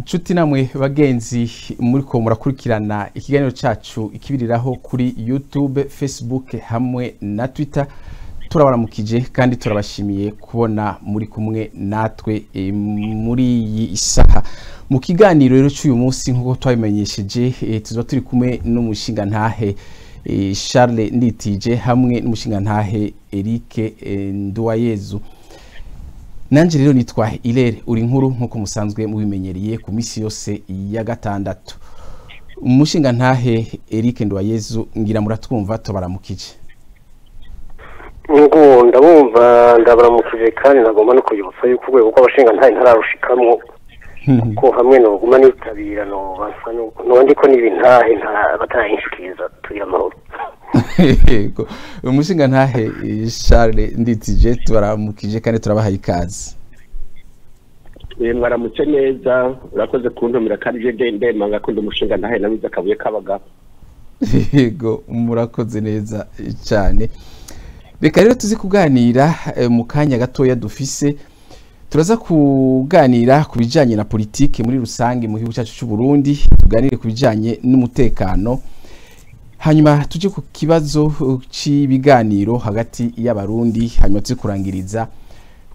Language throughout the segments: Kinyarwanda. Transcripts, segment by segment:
Nshuti namwe bagenzi muriko murakurikirana ikiganiro cacu ikibiriraho kuri YouTube, Facebook hamwe na Twitter, turabaramukije kandi turabashimiye kubona muri kumwe natwe muri iyi isaha. Mu kiganiro rero cy'uyu munsi nkuko twabimenyesheje, tuzo turi kumwe n'umushinga ntahe Charles Nditije hamwe n'umushinga ntahe Eric Nduwayezu. Nanje rero nitwa Ilere uri nkuru nkuko musanzwe mubimenyereye ku misi yose ya gatandatu. Umushinga ntahe Eric Nduwayezu ngira muratwumva tubaramukije. Ngo ndabumva ndabaramukije kandi nagomba no kuyibutsa yuko urwego rw'abashinga ntahe ntararushikamwo ko hamwe no guma nitabira no basa no ndiko n'ibintahe batayinshikiriza turi amahoro. Yego umushinga ntahe Charles Nditije tubaramukije kandi turabahaye ikaze. Mwaramutse neza, urakoze kuntumira kandi je ndema ngakunda umushinga ntahe nabiza kabuye kabaga. Yego murakoze neza cyane. Reka rero tuzi kuganira mu kanya gatoya dufise, turaza kuganira ku bijanye na politike muri rusange mu gihugu cyacu cy'u Burundi, tuganire ku bijanye n'umutekano. Hanyuma tuje ku kibazo cy'ibiganiro hagati y'abarundi, hanyuma tuze kurangiriza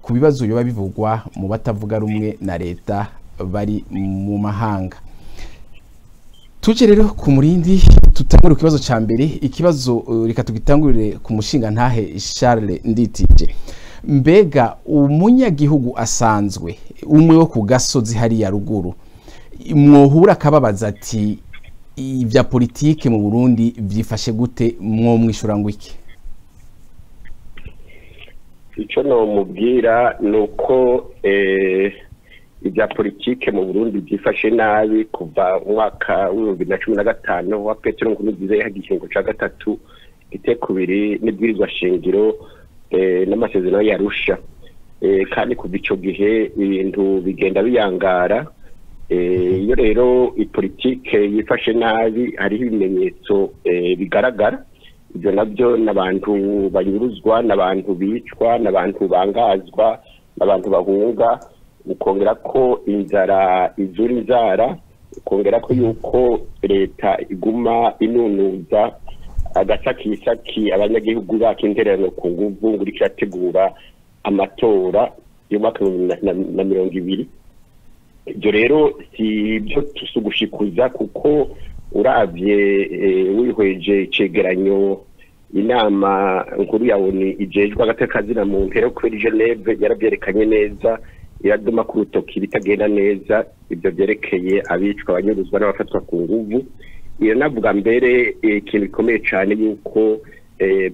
ku bibazo byo bivugwa mu batavuga rumwe na leta bari mu mahanga. Tuje rero ku murindi tutangure ikibazo ca mbere, ikibazo reka tugitangurire ku mushinga ntahe Charles Nditije. Mbega umunyagihugu asanzwe umwe wo ku gasozi hari ya ruguru mwohura kababaza ati ibya politike mu Burundi byifashe gute, mwo mwishura ngo iki? Ico no mubwira nuko ibya politike mu Burundi byifashe nabi kuva umwaka wa 2015 wa Petero Nkurunziza yagihingo ca gatatu itekubiri n'ibwirizwa shingiro n'amasezerano yarusha, kandi kuva ico gihe ibintu bigenda biyangara. Iyo rero ipolitike yifashe nabi hariho ibimenyetso bigaragara, ibyo nabyo n'abantu banyuruzwa, n'abantu bicwa, n'abantu bangazwa, n'abantu bahunga, ukongera ko inzara izura inzara, ukongera ko yuko leta iguma inunuza agasakisaki abanyagihugu bakintererano ku nguvu ngo irategura amatora y'umwaka wa 2020. Ibyo rero si byo tusugushikuza kuko uravye wihweje icegeranyo inama nkuru ya ONU ijejwe agatekazina mu ntero kuri Geneve yarabyerekanye neza, iraduma ku rutoki bitagenda neza ibyo byerekeye abicwa, abanyuruzwa n'abafatwa ku nguvu. Iyo navuga mbere ikintu bikomeye cyane yuko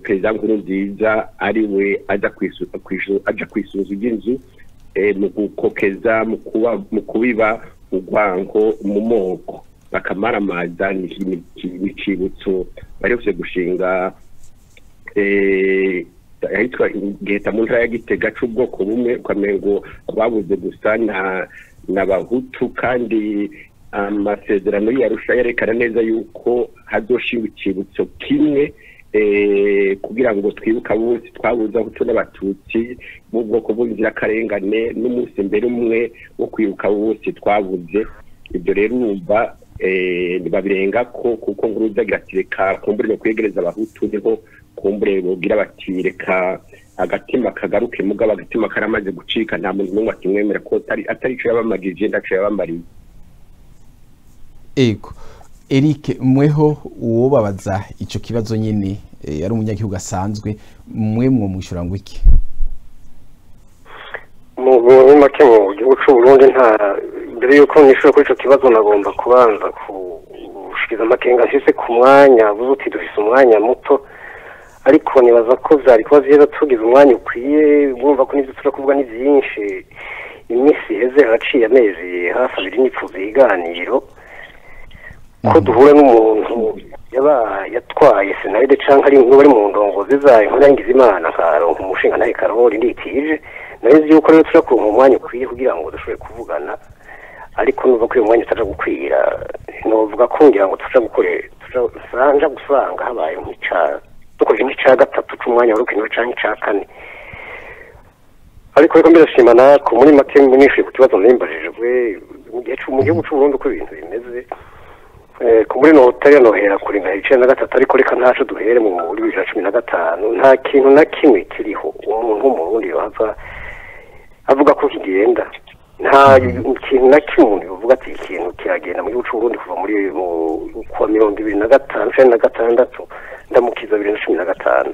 Perezida Nkurunziza ari we aja kwisuza iby'inzu mu gukokeza mu kubiba urwango mu moko bakamaramaza n'icibutso baretse gushinga ahitwa Giheta mu ntara ya Gitega c'ubwoko bumwe, ukamengo babuze gusa n'abahutu, kandi amasezerano yarusha yerekana neza yuko hazoshinga icibutso kimwe kugira ngo twibuka bose twabuze abahutu n'abatutsi mu bwoko bw'inzirakarengane n'umunsi mbere umwe wo kwibuka bose twabuze. Ibyo rero numva babirenga ko kuko Nkurunziza agira ati reka kumbure no kwegereza abahutu, niho kumbure bogira bati reka agatima kagaruke, mugabo agatima karamaze gucika, nta muntu n'umwe akimwemera ko atari ico yabamagije ndaco yabamariye. Ego Eric, mweho uwo babaza ico kibazo nyene ari umunyagihugu asanzwe, mwe mwishura ngo iki? Mu make mu gihugu cy'u Burundi nta mbere yuko nishura kuri ico kibazo nagomba kubanza gushikiza amakenga afise ku mwanya buzuti dufise umwanya muto, ariko nibaza ko vyari kuba vyiza tugize umwanya ukwiye. Bumva ko n'ivyo turakuvuga ni vyinshi, imisi heze haraciye amezi hafi 2 nipfuza iganiro ko duhura n'umuntu yatwaye senaride canke ari bari mu ndongozi zayo nkurangiza Imana nkaronka umushinga ntahe Charles Nditije. Nari yuko rero turakuronka umwanya ukwiye kugira ngo dushobore kuvugana, ariko nuva ko uyu mwanya utaja gukwira, novuga ko ngira ngo tuja gusanga habaye dukoze nk'ica gatatu c'umwanya warukenewe canke ica kane. Ariko rero mbere shima nako muri make nishuye ku kibazo nimbajijwe gihe mu gihugu cy'u Burundi uko ibintu bimeze muri notari nohera kuri nka 19 ariko reka ntaco duhere mu 2015 nta kintu na kimwe kiriho umuntu w'umurundi yohava avuga ko kigenda nta kintu na kimwe uvuga ati ikintu kiragenda mu gihugu cy'u Burundi kuva muri kwa 2025 ndamukiza 2015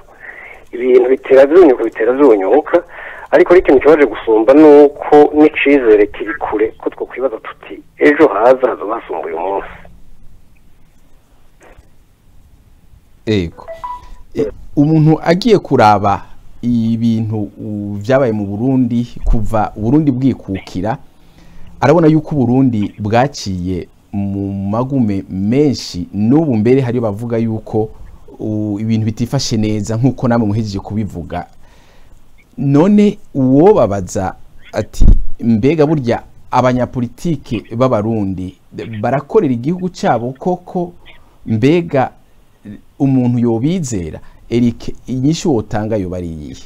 ibintu bitera vyunyuka ariko ikintu kibaje gusumba nuko n'icizere kiri kure ko twokwibaza tuti ejo haza hazobasumbuye umunsi. Ego umuntu agiye kuraba ibintu vyabaye mu Burundi kuva Burundi bwikukira arabona yuko Burundi bwaciye mu magume menshi n'ubu mbere hari bavuga yuko ibintu bitifashe neza nkuko namwe muhejeje kubivuga none uwo babaza ati mbega burya abanyapolitike b'abarundi barakorera igihugu cyabo koko mbega umuntu yobizera Eric inyishu wotanga yo bariyihe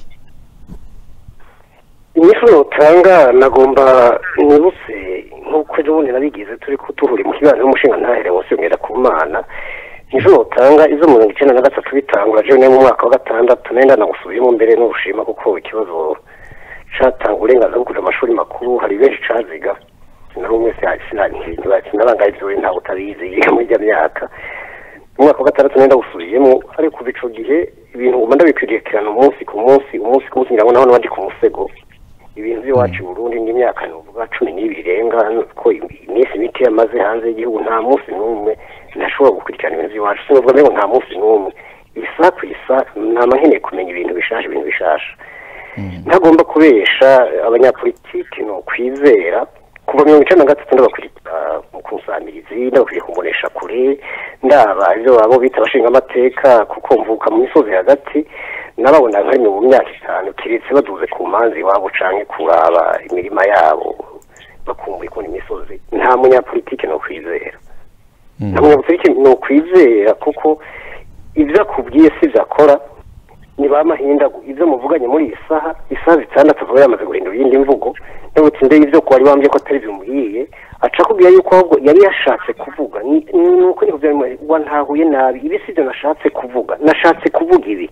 inyishu wotanga nagomba nibuse nkuko jone nabigize turi kutuhuri mu kibanza n'umushinga ntahere wose ngera ku mana inyishu wotanga izo mu 1993 bitangura je mu mwaka wa 6 nenda nagusubiyemo mbere n'ubushima kuko ikibazo catanga uburenganzira bwo kuja amashuri makuru hari benshi caziga nari umwe sinabanga ivyo nta utabizi muri ya myaka umwaka wa 6 nenda gusubiyemo ariko kuva ico gihe ibintu ugomba ndabikwirikirana umunsi ku munsi ngira ngo naho nabandi ku musego ibintu by'iwacu Burundi n'imyaka n'uvuga 12 irenga ko iminsi mike yamaze hanze y'igihugu nta munsi n'umwe ntashobora gukurikirana ibintu by'iwacu sinubwo mbego nta munsi n'umwe isa ku isa nama nkeneye kumenya ibintu bishasha ntagomba kubesha abanyapolitiki no kwizera kuva 1993 ndabakurikira mu kusamirizi ndabakwiriye kumbonesha kure ndaba ivyo abo bita bashinga amateka kuko mvuka mu misozi hagati nababona nkari mu myaka 5 kiretse baduze ku manzi wabo canke kuraba imirima yabo bakumbuye ko imisozi nta munyapolitiki no kwizera nta munyapolitiki no kwizera kuko ivyo akubwiye si vyakora ni bamahinda ivyo muvuganye muri isaha 6 vuba yamaze guhindura yindi mvugo n'ubutinde ivyo ko wari wambye ko atari bimuhiye aca kubwira yuko ahubwo yari yashatse kuvuga nuko ni kuvyarimo ntahuye nabi ibi sivyo nashatse kuvuga ibi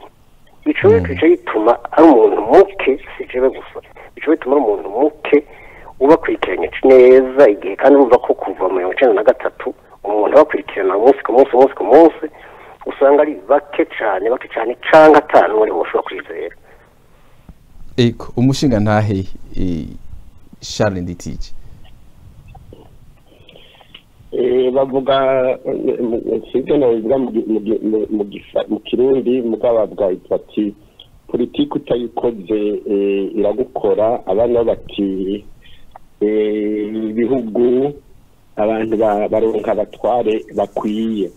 ico bice bituma ari umuntu muke sijebe gusa ico bituma ari umuntu muke ubakurikiranye neza igihe kandi urumva ko kuva mu 1993 umuntu abakurikirana umunsi ku munsi usanga ari bake cyane canga atanu wari woshobora kwizera. Eko umushinga ntahe Charles Nditije bavuga sivyo navuga mu Kirundi mugababwa ipati politiki utayikoze iragukora abana bati ibihugu abantu baronka abatware bakwiye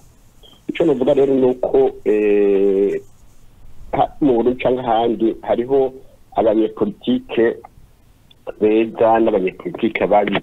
icyo navuga rero nuko mu Burundi cyangwa ahandi hariho abanyepolitike beza n'abanyepolitike babi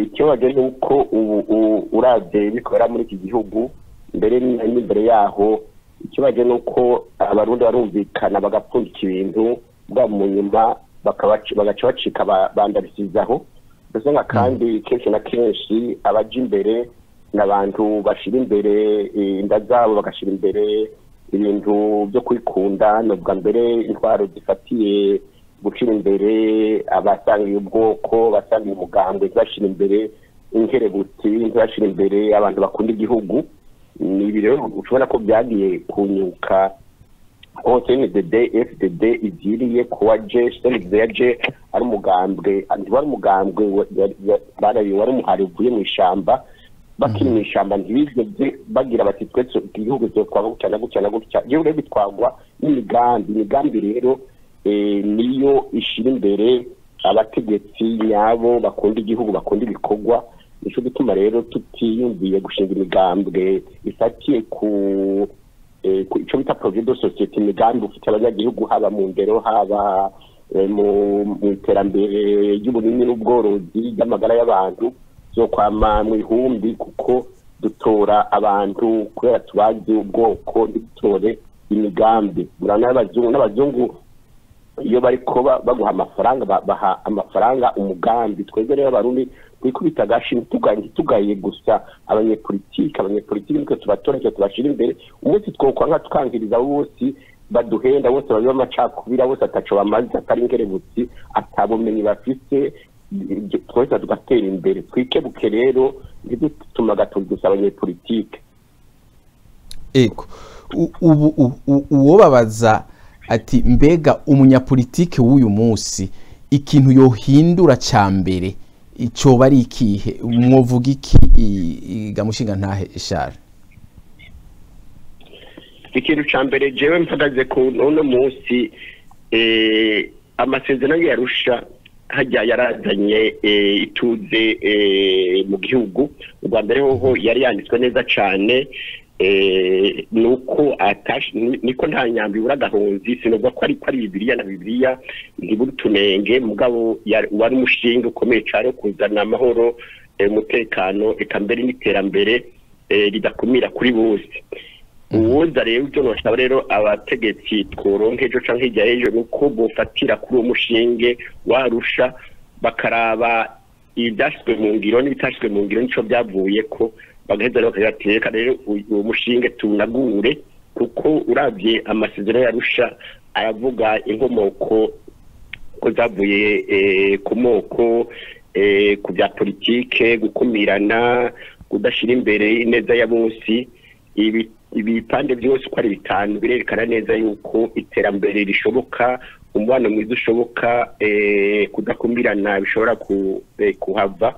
icyo waje nuko ubu uravye bikora muri iki gihugu mbere n'imbere yaho icyo waje nuko abarundi barumvikana bagapfundika ibintu bwa mu nyuma bagaca bacika bandabisizaho ndetse kandi kenshi na kenshi abaje imbere n'abantu bashira imbere inda zabo bagashira imbere ibintu byo kwikunda nubwa mbere intwaro zifatiye gucira imbere abasangiye ubwoko basangiye umugambwe bashira imbere inkerebuti bashira imbere abantu bakunda igihugu ni rero ushobora ko byagiye kunyuka OCNDD FDD igiriye kuwa je ari umugambwe wari umugambwe baraye wari umuhari uvuye mu ishamba bakiri mu ishamba ntibigeze bagira bati twese igihugu cyo twaba gucana iyo rero bitwagwa n'imigambi rero niyo ishira imbere abategetsi nyabo bakunda igihugu bakunda ibikorwa nico gituma rero tutiyumviye gushinga imigambwe ifatiye ku ico bita projet de société imigambi ufite abanyagihugu haba mu ndero haba mu iterambere ry'uburimyi n'ubworozi y'amagara y'abantu zo kwama mu ihumbi kuko dutora abantu kubera tubazi ubwoko dutore imigambi burana n'abazungu iyo bariko baguha amafaranga baha amafaranga umugambi twebwe rero abarundi twikubita agashi tugaye gusa abanyepolitike niko tubatora cyo tubashira imbere umunsi twokwanga tukangiriza bose baduhenda bose bari bamacakubira bose ataco bamaze atari ingerebutsi atabumenyi bafise twese tugatera imbere twikebuke rero ntidutuma gatugusa abanyepolitike. Ego uwo babaza ati mbega umunyapolitike w'uyu munsi ikintu yohindura cyambere ico bari ikihe mwovuga iki gamushinga ntahe Charles? Ikintu cyambere jewe mpagaze ku none munsi amasezerano yarusha hajya yarazanye ituze mu gihugu u Rwanda rero yari yanditswe neza cyane nuko niko nta nyambi uragahunzi sinubwo ko ari Bibiliya na Bibiliya ntibutunenge mugabo wari umushinga ukomeye cyane kuzana amahoro umutekano ekambere n'iterambere ridakumira kuri bose. Uwoza rero ibyo nosaba rero abategetsi tworonkejo canke hirya y'ejo nuko bofatira kuri uwo mushinge warusha bakaraba ibyashizwe mu ngiro n'ibitashizwe mu ngiro nico byavuye ko bagaheza rero bakayateka rero uwo mushinge tunagure kuko uravye amasezerano yarusha aravuga inkomoko ko zavuye ku moko ku bya politike gukumirana kudashira imbere neza ya bose ibipande byose uko ari bitanu birerekana neza yuko iterambere rishoboka umubano mwiza ushoboka kudakumirana bishobora kuhava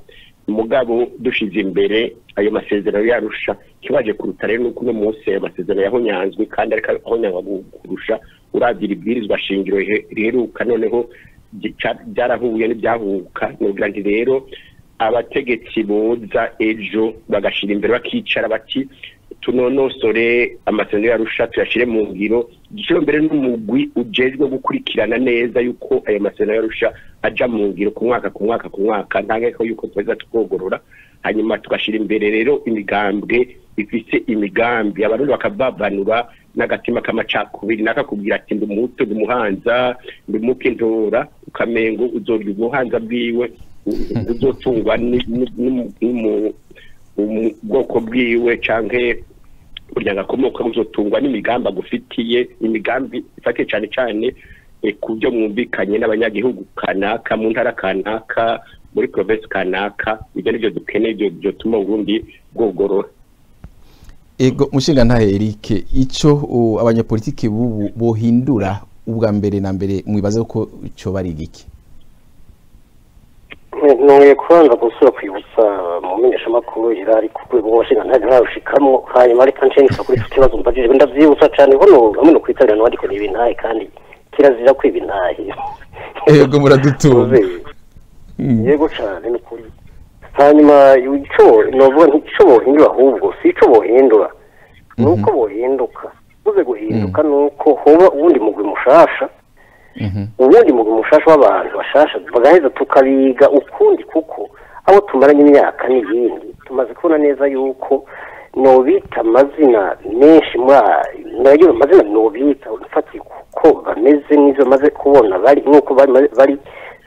umugabo dushize imbere ayo masezerano yarusha kibaje kuruta rero nuko no munsi amasezerano yahonyanzwe kandi ariko ahonyangwa kurusha uravira ibwirizwa shingiro riheruka noneho byarahuye n'ibyahuka nugira nti rero abategetsi boza ejo bagashira imbere bakicara bati tunonosore amasezerano yarusha tuyashire mu ngiro gishiro mbere n'umugwi ujejwe gukurikirana neza yuko ayo masezerano yarusha aja mu ngiro ku mwaka ntangeko yuko tweza tukogorora hanyuma tugashira imbere rero imigambwe ifise imigambi abarundi bakabavanura n'agatima k'amacakubiri nakakubwira ati ndumuto ndumuhanza ndumukintora ukamengo uzorya umuhanza bwiwe uzotungwa ubwoko bwiwe canke burya gakomoka uzotungwa n'imigambi agufitiye imigambi ifate cyane ku byo mwumvikanye n'abanyagihugu kanaka mu ntara kanaka muri province kanaka ibyo nivyo dukeneye byo tuma Burundi bwogorora. Ego mushinga ntahe Eric ico abanyapolitike bohindura ubwa mbere na mbere mwibaze ko cyo bari giki? Ntuye kubanza gusura kwibutsa mu menyesha makuru irari ku rwego rw'abashinga ntarushikamo hanyuma ariko nshenga kuri ikibazo mbajije ndavyibutsa cyane hono hamwe no kwitabirana ariko ni ibintahe kandi kirazira kwibintahe. Ego muradutunze. Yego cyane no kuri hanyuma ico novuga ntico bohindura ahubwo sico bohindura nuko bohinduka uze guhinduka nuko hoba ubundi mugwi mushasha ubundi mugwi mushasha w'abantu bashasha bagaheza tukabiga ukundi kuko abo tumaranye imyaka n'ibindi tumaze kubona neza yuko nobita amazina menshi nayo amazina nobita ufatiye kuko bameze n'ivyo maze kubona bari nuko bari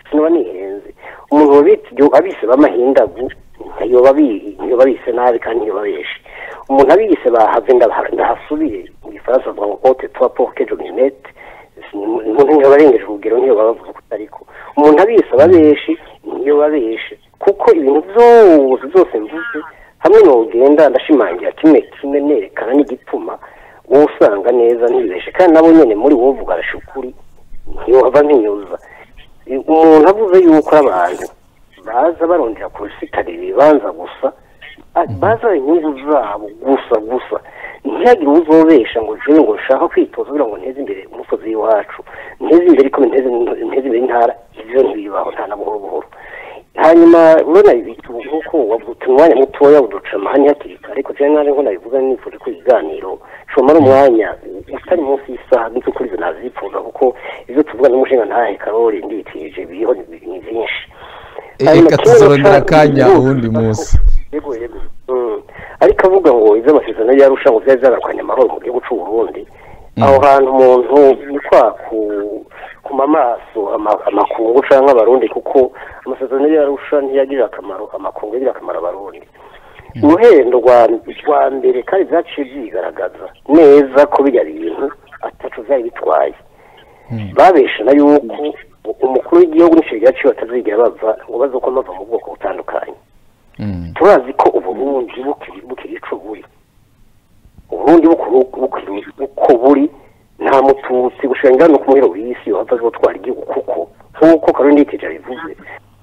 sinoba nihenze umuntu wabita abise bamahindagu yoba bise nabi kandi yoba beshe umuntu abise bahave ndahasubiye mu gifaransa bavuga ngo haute toi pour que je me mette umuntu ntibarengeje urugero niyo bavuga kutariko umuntu abise ababeshi niyo babeshe kuko ibintu byose mvuze hamwe n'ugenda ndashimangira kimwe nerekana n'igituma wowe usanga neza ntibeshe kandi nabo nyene muri wowe uvuga arashukuri niyo hava ntinyuza umuntu avuze yuko abantu baza barondera kurusitara ibibanza gusa baza inyungu zabo gusa ntihagire uzobesha ngo jewe ngo nshaka kwitoza kugira ngo nteze imbere umusozi w'iwacu nteze imbere ko nteze imbere intara ivyo ntibibaho nta na buhoro hanyuma urona ibitu nkuko wavuze umwanya mutoya uduca amahani hakiri kare ariko jewe nari ngo nabivuga nifuje ko ibiganiro shomara umwanya utari munsi y'isaha n'icyo kuri izo nazipfuza kuko ivyo tuvuga n'umushinga ntahe Karori nditije biriho ni byinshi Eka tuzorondera akanya uwundi munsi. Yego ariko avuga ngo izo amasezerano yarusha ngo vyazarakwanya amahoro mu gihugu c'u Burundi aho hantu umuntu ni kwa ku guhuma amaso amakungu canke abarundi kuko amasezerano y'Arusha ntiyagirira akamaro amakungu yagira akamaro abarundi uruhendo rwa mbere kandi vyaciye vyigaragaza neza ko bijya bintu ataco vyari bitwaye babeshana yuko umukuru w'igihugu n'ishirika cyo batazigera bava ngo bazokoma bava mu bwoko butandukanye turazi ko uburundi bukiri ico buri uburundi buko buri nta mututsi gushenga no kumuhero w'isi wava azotwara igihugu kuko Karundi yitije bivuze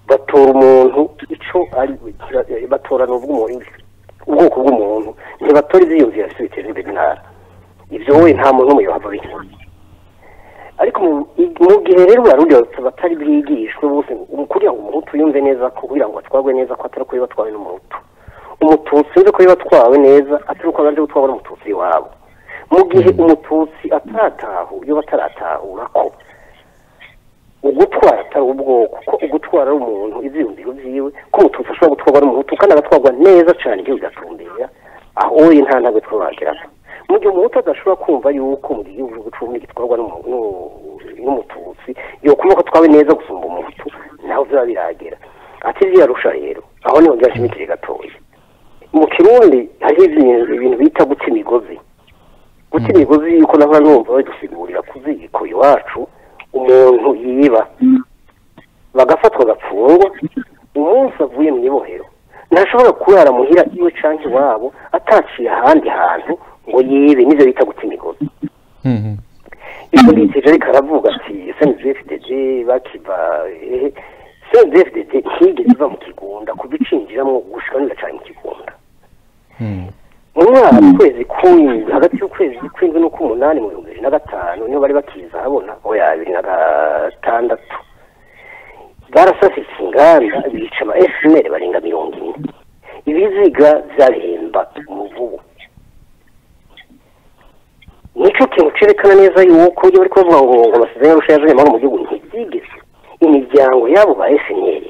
batora umuntu ico ari batorana ubwoko bw'umuntu ntibatora ivyiyumvira biteza imbere intara ivyo we nta muntu n'umwe yohava bikora ariko mu gihe rero Abarundi batari bwigishwe bose kugira ngo umuhutu yumve neza ko kugira ngo atwagwe neza ko atari ko batwawe n'umuhutu umututsi nzi ko batwawe neza atari ko baje gutwara n'umututsi wabo mu gihe umututsi iyo bataratahura ko ugutwara atari ubwoko ko ugutwara umuntu ivyiyumviro vyiwe ko umututsi ashobora gutwarwa n'umuhutu kandi agatwarwa neza cane igihugu gatumbera aho nta ntagwe twabagera mu gihe umuhutu adashobora kumva yuko mu gihugu c'ubumwe gitwarwa n'umututsi yokumva ko twawe neza gusumba umuhutu naho vyaba biragera ati vyarusha rero aho niho ryashimikire gatoya mu Kirundi hariho ibintu bita guta imigozi yuko nava numva badusigurira kuziko iwacu umuntu yiba bagafatwa gapfungwa umunsi avuye mu ibohero ntashobora kurara muhira iwe canke wabo ataciye ahandi hantu ngo yibe nivyo bita guta imigozi ivyo bitije ariko aravuga ati SNDD bakiva SNDD ntigeze iva mu kigunda kubicinjiramwo gushika cane mu kigunda mu mwaka kwezi hagati y'ukwezi kw'indwi n'ukw'umunani mu 2005 niho bari bakiza habona oya 2006 barasasitse inganda bica aba FNL barenga 40 ibiziga vyaremba umuvubu nico kintu cerekana neza yuko iyo bari kuvuga ngo amasezerano y'Arusha yazanye mu gihugu ntibyigeze imiryango yabo ba FNL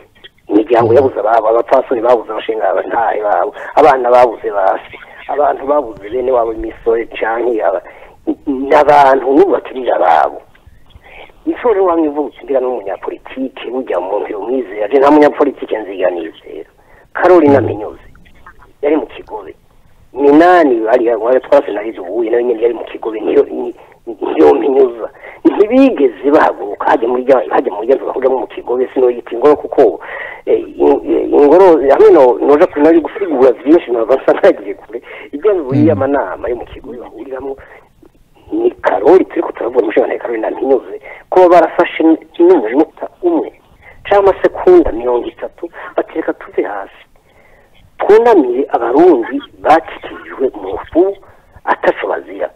imiryango yabuze abapfasoni babuze abashinga abantaye babo abana babuze basi abantu babuze bene wabo imisore canke n'abantu n'ubakirira babo isore wamwe vugira n'umunyapolitike burya mu mpero mwize aje nta munyapolitike nziganizera Carolina Minyozi yari mu Kigobe Minani wari twase narizo ubuye nawe nyene yari mu Kigobe niyo Minyoza ntibigeze bahaguruka hajya muri bavuga mu Kigobe sino yita ingoro kuko ingoro hamwe noja kunari gusigura byinshi nabasa nagiye kure ibyo bibuye amanama yo mu Kigobe bahuriramo ni Karoli turiko turavuga umushinga na Carolina Minyozi ko barafashe n'umunota umwe cyangwa sekunda 30 batereka tuve hasi twunamire abarundi batikijwe mu fu ataco bazira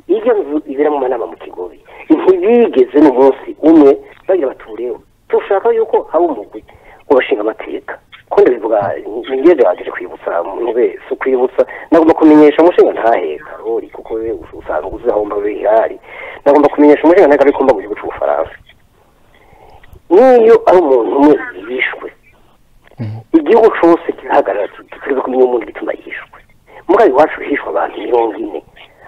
iyo ibera mu manama mu Kigobe ntibigeze n'umunsi umwe bagira batureho tushaka yuko haba umugwi ubashinga amateka ko ndabivuga ngeze baje kwibutsa mu wese kwibutsa nagomba kumenyesha umushinga ntaheka Karoli kuko we usanga uzahomba bihari nagomba kumenyesha umushinga ntaheka ariko mba mu gihugu c'Ubufaransa niyo ari umuntu umwe yishwe igihugu cose kihagarara tuzi kumenya umuntu bituma yishwe mugabe iwacu hishwe abantu 40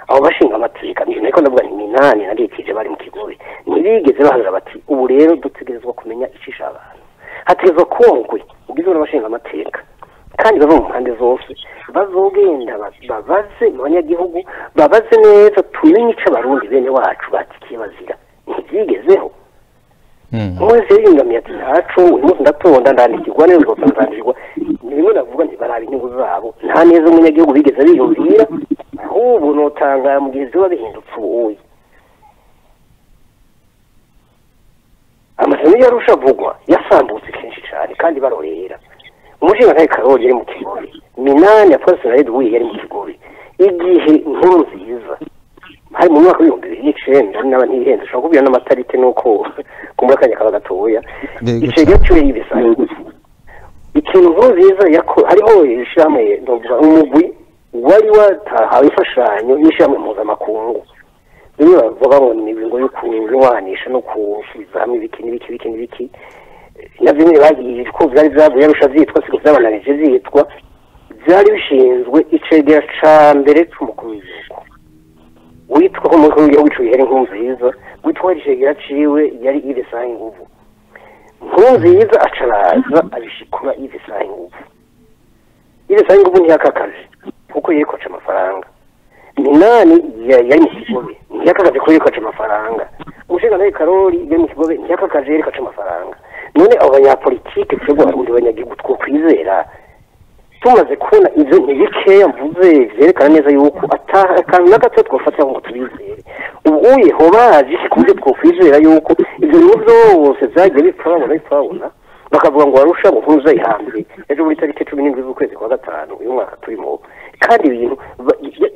abo bashinga amateka niko ndavuga ni Minani naritije bari mu Kigobe ntibigeze bahagarara bati ubu rero dutegerezwa kumenya icisha abantu hategerezwa kumugwe ubwizo n'abashinga amateka kandi bava mu mpande zose bazogenda babaze mu banyagihugu babaze neza tumenye ico abarundi bene wacu batikiye bazira ntibyigezeho mwese yingamiye ati ntaco uyu ndatonda ndandikirwa neza uzosanzanirwa ni bimwe navuga nti barabi inyungu zabo nta neza umunyagihugu bigeze biyumvira ahubwo notanga mu gihe ziba bihindutse ubuye amasezerano y'Arusha avugwa yasambutse kenshi cyane kandi barorera umushinga ntaye Karoli yari mu Kigobe Minani yapfase na Edouard yari mu Kigobe igihe nkuru nziza hari mu mwaka wa 2009 n'aba ntihenze ushobora kubwira n'amatarike nuko kumura kanya kaba gatoya icege cyo yibisanzwe ikintu nkuru nziza yako hariho ishamwe ndovuga umugwi wari watahawe imfashanyo y'ishamwe mpuzamakungu bimwe bavuga ngo ni ibingo yo kunywanisha no kusubiza hamwe ibiki navyo nyine bagiye ko vyari vyavuye Arusha vyitwa siko vyabananije vyitwa vyari bishinzwe icegera ca mbere c'umukuru w'igihugu witwa ko umukuru w'igihugu c'ihere nk'umviza witwa Rijegera ciwe yari Yves Sahingumvu Nkurunziza acaraza abishikura Yves Sahingumvu Yves Sahingumvu ntiyakakaje kuko yikoca amafaranga Minani yari mu Kigobe ntiyakakaje ko yikoca amafaranga umushinga nawe Karori yari mu Kigobe ntiyakakaje yikoca amafaranga none abo banyapolitike twebwe abarundi banyagihugu twokwizera tumaze kubona ivyo ntibikeya mvuze vyerekana neza yuko akantu na gato twofata ngo tubizere ubuye hobaje kubyo twokwizera yuko ivyo bintu byose vyagiye bipfabona bakavuga ngo warusha ngo ntuza ihambye ejo muri tariki 17 z'ukwezi kwa gatanu uyu mwaka turimo kandi ibintu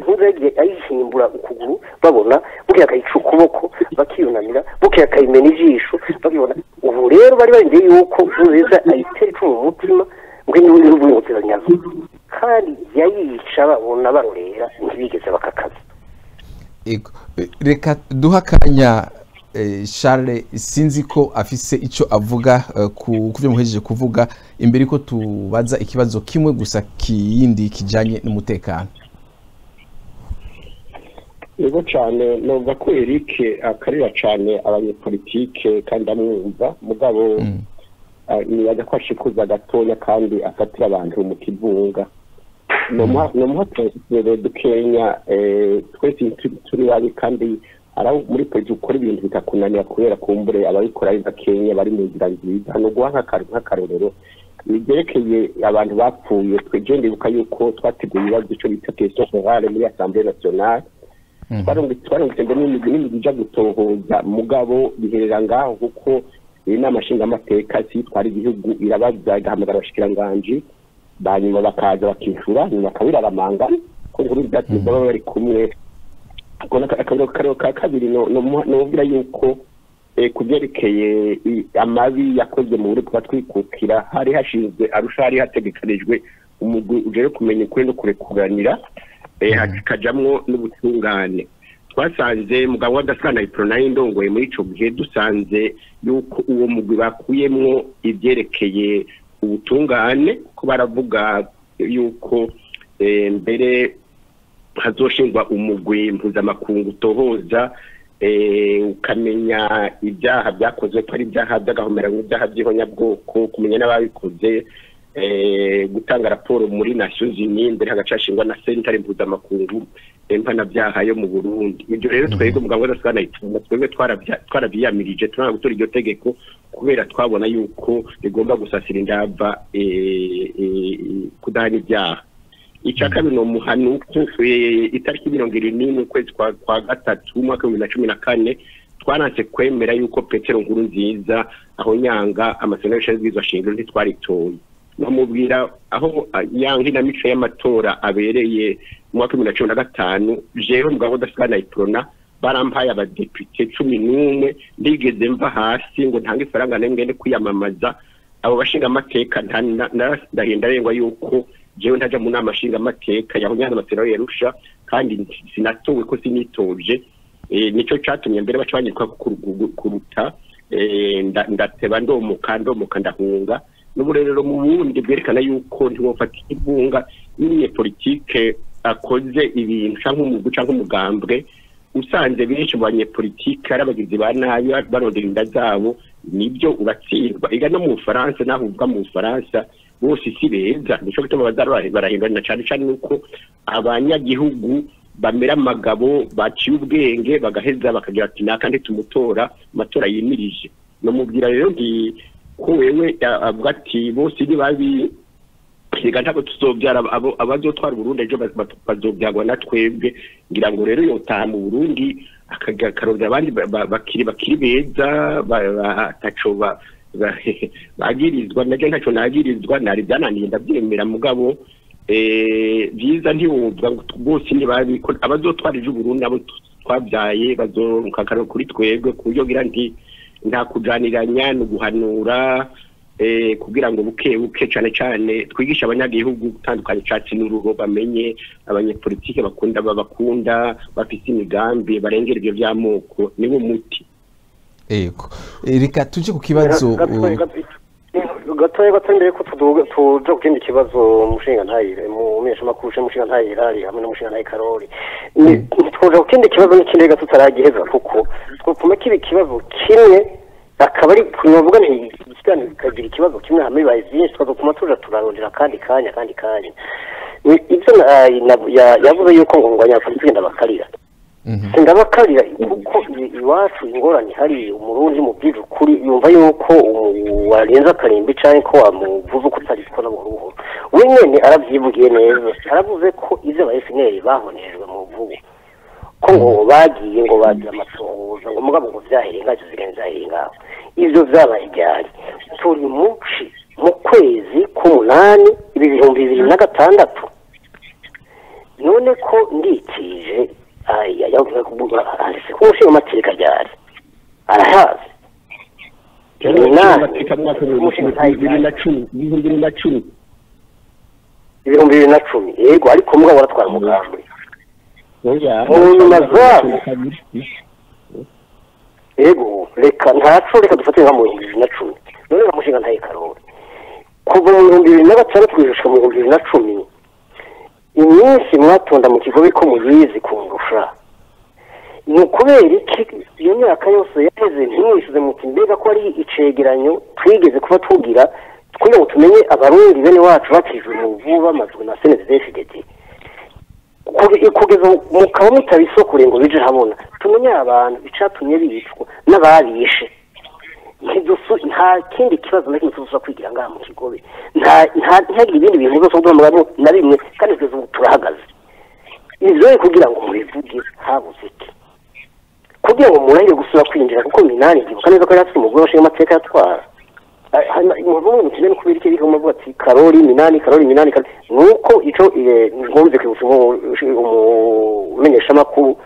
ntuza yagiye ayihimbura ukuguru babona buke akayica ukuboko bakiyunamira buke akayimena ijisho bakibona ubu rero bari barinde yuko ntuza ayitera icumu umutima ngene uri n'ubutira nyazo kandi yayica babona barorera ntibigeze bakakaza ego reka duhakanya Charles sinzi ko afise ico avuga kuvyo muhejeje kuvuga imbere ko tubaza ikibazo kimwe gusa kiyindi kijanye n'umutekano Ego cyane nova ko Eric akarira cyane abanyepolitike kandi amwumva mugabo ni agakwashikuza gatonya kandi afatira abantu mu kivunga no muhatwe dukenya twese turi bari kandi araho muri polisi ukora ibintu bitakunanira kubera kumbure ababikora ari Kenya bari mu nzira nziza no guha nk'akarorero bigerekeye abantu bapfuye tweje ndibuka yuko twateguye ibibazo cyo bita question orale muri Assemblée Nationale twarungitse n'imigwi bija gutohoza mugabo biherera ngaho kuko inama nshingamateka twari igihugu irabaza igahamagara abashikiranganje banyuma bakaza bakishura nyuma kabiraramanga ko nkuru byatsinze baba bari kumwe akabiro ka kabiri nobwira yuko kubyerekeye amabi yakozwe mu buri kuba twikukira hari hashinzwe arusha hari hategekanijwe umugwi uje kumenya kuri no kurekuranira hakajamwo n'ubutungane twasanze mugabo wadasana iprona y'indongoye muri ico gihe dusanze yuko uwo mugwi bakuyemwo ivyerekeye ubutungane ko baravuga yuko mbere hazoshingwa umugwi mpuzamakungu tohoza ukamenya ibyaha byakozwe ko ari ibyaha by'agahomera nk'ibyaha by'ihonyabwoko kumenya n'ababikoze gutanga raporo muri Nations Unies mbere hagacashingwa na Centre mpuzamakungu mpanabyaha yo mu Burundi ibyo rero twego mugabo wadasana twebwe twarabiyamirije turanga gutora iryo tegeko kubera twabona yuko rigomba gusasira indava kudahana ibyaha icyakabiri no muhanu itariki 21 kwezi kwa gatatu mwaka wa 2014 twaranse kwemera yuko Petero Nkurunziza aho nyanga amasengesho y'izwa shingiro ntitwaritoye namubwira aho yanki na mico y'amatora abereye mu mwaka wa 2015 jewe mugabo dasikana iprona barampaye abadepite 11 ndigeze mva hasi ngo ntange ifaranga ngende kwiyamamaza abo bashinga amateka ndahinda rengwa yuko jewe ntaja mu nama shinga amateka yaho nyana amatero yerusha kandi sinatowe ko sinitoje nico catumye mbere bacanyitwa kuruta ndateba ndomuka ndahunga n'uburerero mu bundi bwerekana yuko ntiwofata ibunga n'imye politike akoze ibintu canke umugu canke umugambwe usanze benshi mu banyepolitike ari abagizi ba nabi barondera inda zabo nibyo uratsindwa iga no mu Bufaransa naho uvuga mu Bufaransa bose si beza nico gituma barahindana cyane cyane nuko abanyagihugu bamera amagabo baciye ubwenge bagaheza bakagira ati nakandi tumutora matora yimirije no mubwira rero nti ko wewe avuga ati bose ni babi kiga ntako tuzobyara abazotwara Burundi ejo bazobyagwa na twebwe ngira ngo rero yotaha mu Burundi akaronda abandi bakiri beza bataco bagirizwa naje ntaco nagirizwa nari byananiye ndabyemera mugabo byiza ntiwumva bose ni babi abazotwarije Burundi abo twabyaye bazonkakaro kuri twebwe kuburyo gira nti nta kujaniranya no guhanura kugira ngo buke cyane cyane twigisha abanyagihugu gutandukanye cyatsi n'uruho bamenye abanyepolitike bakunda bafite imigambi barengera ibyo by'amoko niwo muti ego reka tuje ku kibazo gatoya gatembeye ko tuja kukindi kibazo umushinga ntayire mu mesha makushe umushinga ntayire ari hamwe n'umushinga ntayi Karori twoja kukindi kibazo n'ikindi gato taragiheza kuko twopfume kibi kibazo kimwe akaba ari kunovuga nti cyane kagira ikibazo kimwe hamwe bibaye byinshi twazopfuma tuja turarondera kandi kanya ibyo yavuze yuko ngo abanyapolitiki ndabakarira ndabakarira kuko iwacu ingorane hari umurundi mu bwije ukuri yumva yuko warenza akarimbi cyangwa ko wamuvuze uko utari kubona buhoro we nyene aravyivugiye neza aravuze ko ivyo abayesineri bahonejwe mu vubu ko ngo bagiye ngo bagira amatohoza ngo mugabo ngo vyahereye ngaho zigenza ngaho ivyo vyabaye ryari turi mu kwezi k'umunani 2026 none ko ndikije yavuga kuvuga arese ko umushinga amategeko ryari arahazi ibihumbi 2010 yego ariko mugabo waratwara umugambi nyuma zabo yego reka dufate nka mu 2010 none umushinga ntayi Karori kuva mu 2006 kwijishwa mu 2010 iminsi mwatonda mu kigo biko muyizi kundusha ni kubera iki iyo myaka yose yaheze ntimwishuze muti mbega ko ari icegeranyo twigeze kuba tugira kugira ngo tumenye abarundi bene wacu bakijwe mu vuba amazwi na CNDD-FDD kugeza mukaba mutabisokure ngo bije habona tumenye abantu icatumye bicwa n'ababishe nta kindi kibazo na kimwe tuzosa kwigira ngaha mu kigobe ntihagire ibindi bintu byose by'amagabo na bimwe kandi twese turahagaze ivyo kugira ngo mubivuge habuze iki kugira ngo murahire gusura kwinjira kuko minani ndibuka neza ko yari afite umugore washinga amateka yatwara umuvumo mukine no kubira iki bihuma bwo ati Karori minani nuko ico ngomze kwibutsa umumenyesha makuru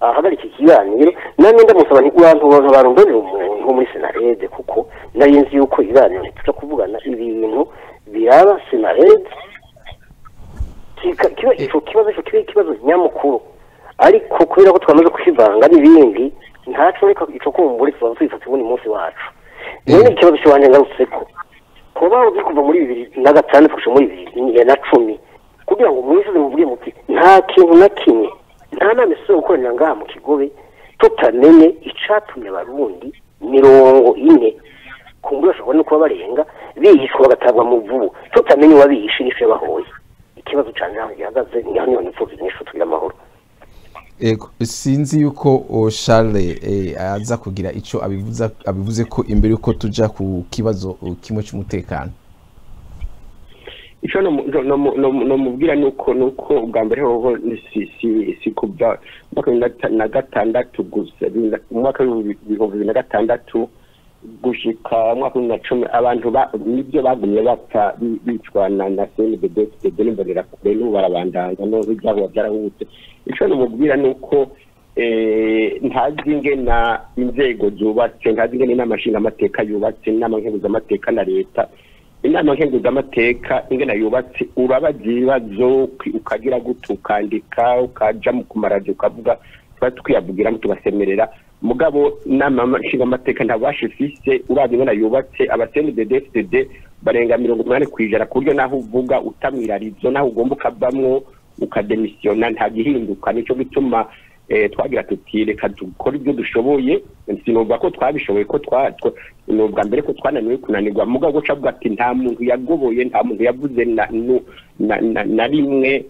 ahagarika ikiganiro namwe ndamusaba nti abantu barondorera umuntu muri Senarede kuko narinzi yuko iganiro tuca kuvugana ibintu biraba Senarede kibazo nyamukuru ariko kubera ko twamaze kwivanga n'ibindi ntaco reka ico kumbura tuba twifata ubundi munsi wacu none ikibazo cy'abanje ngarutseko kuba uzi kuva muri 2006 kugeza muri 2010 kugira ngo mwishuze muvuge muti nta kintu na kimwe nta nama isura gukorera ngaha mu kigobe tutamenye icatumye abarundi 40 kumbura ashobora no kuba barenga bihishwa bagatabwa mu vubu tutamenye uwabishe nishe bahoye ikibazo cyane aho gihagaze ni hano nifuza inyishu tugira amahoro ego sinzi yuko Charles aza kugira ico abivuze ko imbere yuko tuja ku kibazo kimwe cy'umutekano ico no mubwira nuko ubwa mbere hoho si kubya na gatandatu gusa umwaka wa 2006 gushika mwaka wa 10 abantu nibyo bagumye bapfa bicwana na CNDD-FDD n'imbonera kure n'ubarabandanya no bijabo byarahutse ico no mubwira nuko ntazi ingena inzego zubatse ntazi ingena n'amashinga amateka yubatse n'amankebuza amateka na leta inama nkenguza amateka ingena yubatse urabazibazo ukagira gutukandika ukaja mu kumaraje ukavuga twatwiyavugira tubasemerera mugabo nama nshinga amateka ntabashifise urazi ingena yubatse CNDD-FDD barenga 80% kuryo naho uvuga utamwirarizo naho ugomba ukavamwo ukademisiona nta gihinduka nico bituma twagira tuti reka dukora ibyo dushoboye sinumva ko twabishoboye ko nubwa mbere ko twananiwe kunanirwa mugabo cavuga ati nta muntu yagoboye nta muntu yavuze na rimwe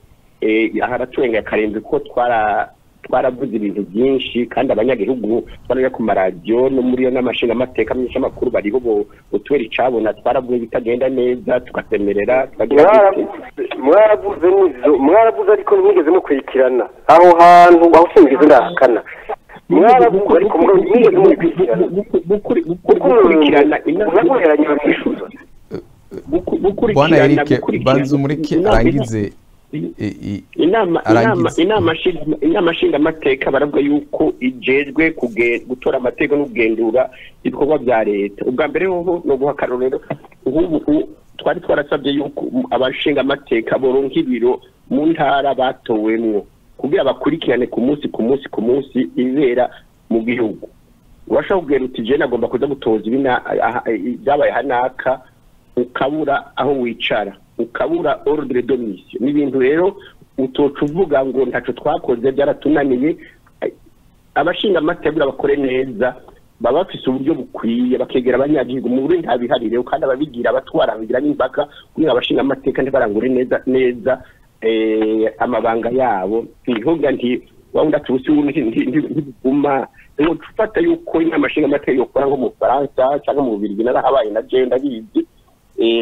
aharaturenga karembe ko twaravuze ibintu byinshi kandi abanyagihugu bari ku maradiyo no muri yo n'amashinga amateka myinshi makuru bariho utwera icabona twaravuye bitagenda neza tugasemerera mwaravuze ariko mwigeze mukurikirana aho hantu aho singize ndahakana mwaravuze ariko mwigeze mukurikirana Bwana Eric banzu muriki arangize inama nshinga amateka baravuga yuko ijejwe gutora amateka no kugendura ibikorwa bya leta ubwa mbere ho no guha karorero ubu twari twarasabye yuko abashinga amateka boronka ibiro mu ntara batowemwo kugira bakurikirane ku munsi ibera mu gihugu washaka kugera uti je nagomba kuza gutoza ibina byabaye hanaka ukabura aho wicara ukabura ordre de mission n'ibintu rero utoca uvuga ngo ntaco twakoze byaratunaniye. Abashinga amategura bakore neza baba bafise uburyo bukwiye bakegera abanyagihugu mu Burundi habiharire kandi ababigira batwarangira n'impaka kugira abashinga amateka ntibarangure neza amabanga yabo. Ntihoga nti wawunda tubusi ntibuguma ngo tufata yuko amashinga amateka yokora nko mu Faransa cyangwa mu Bubiligi narahabaye na je ndabizi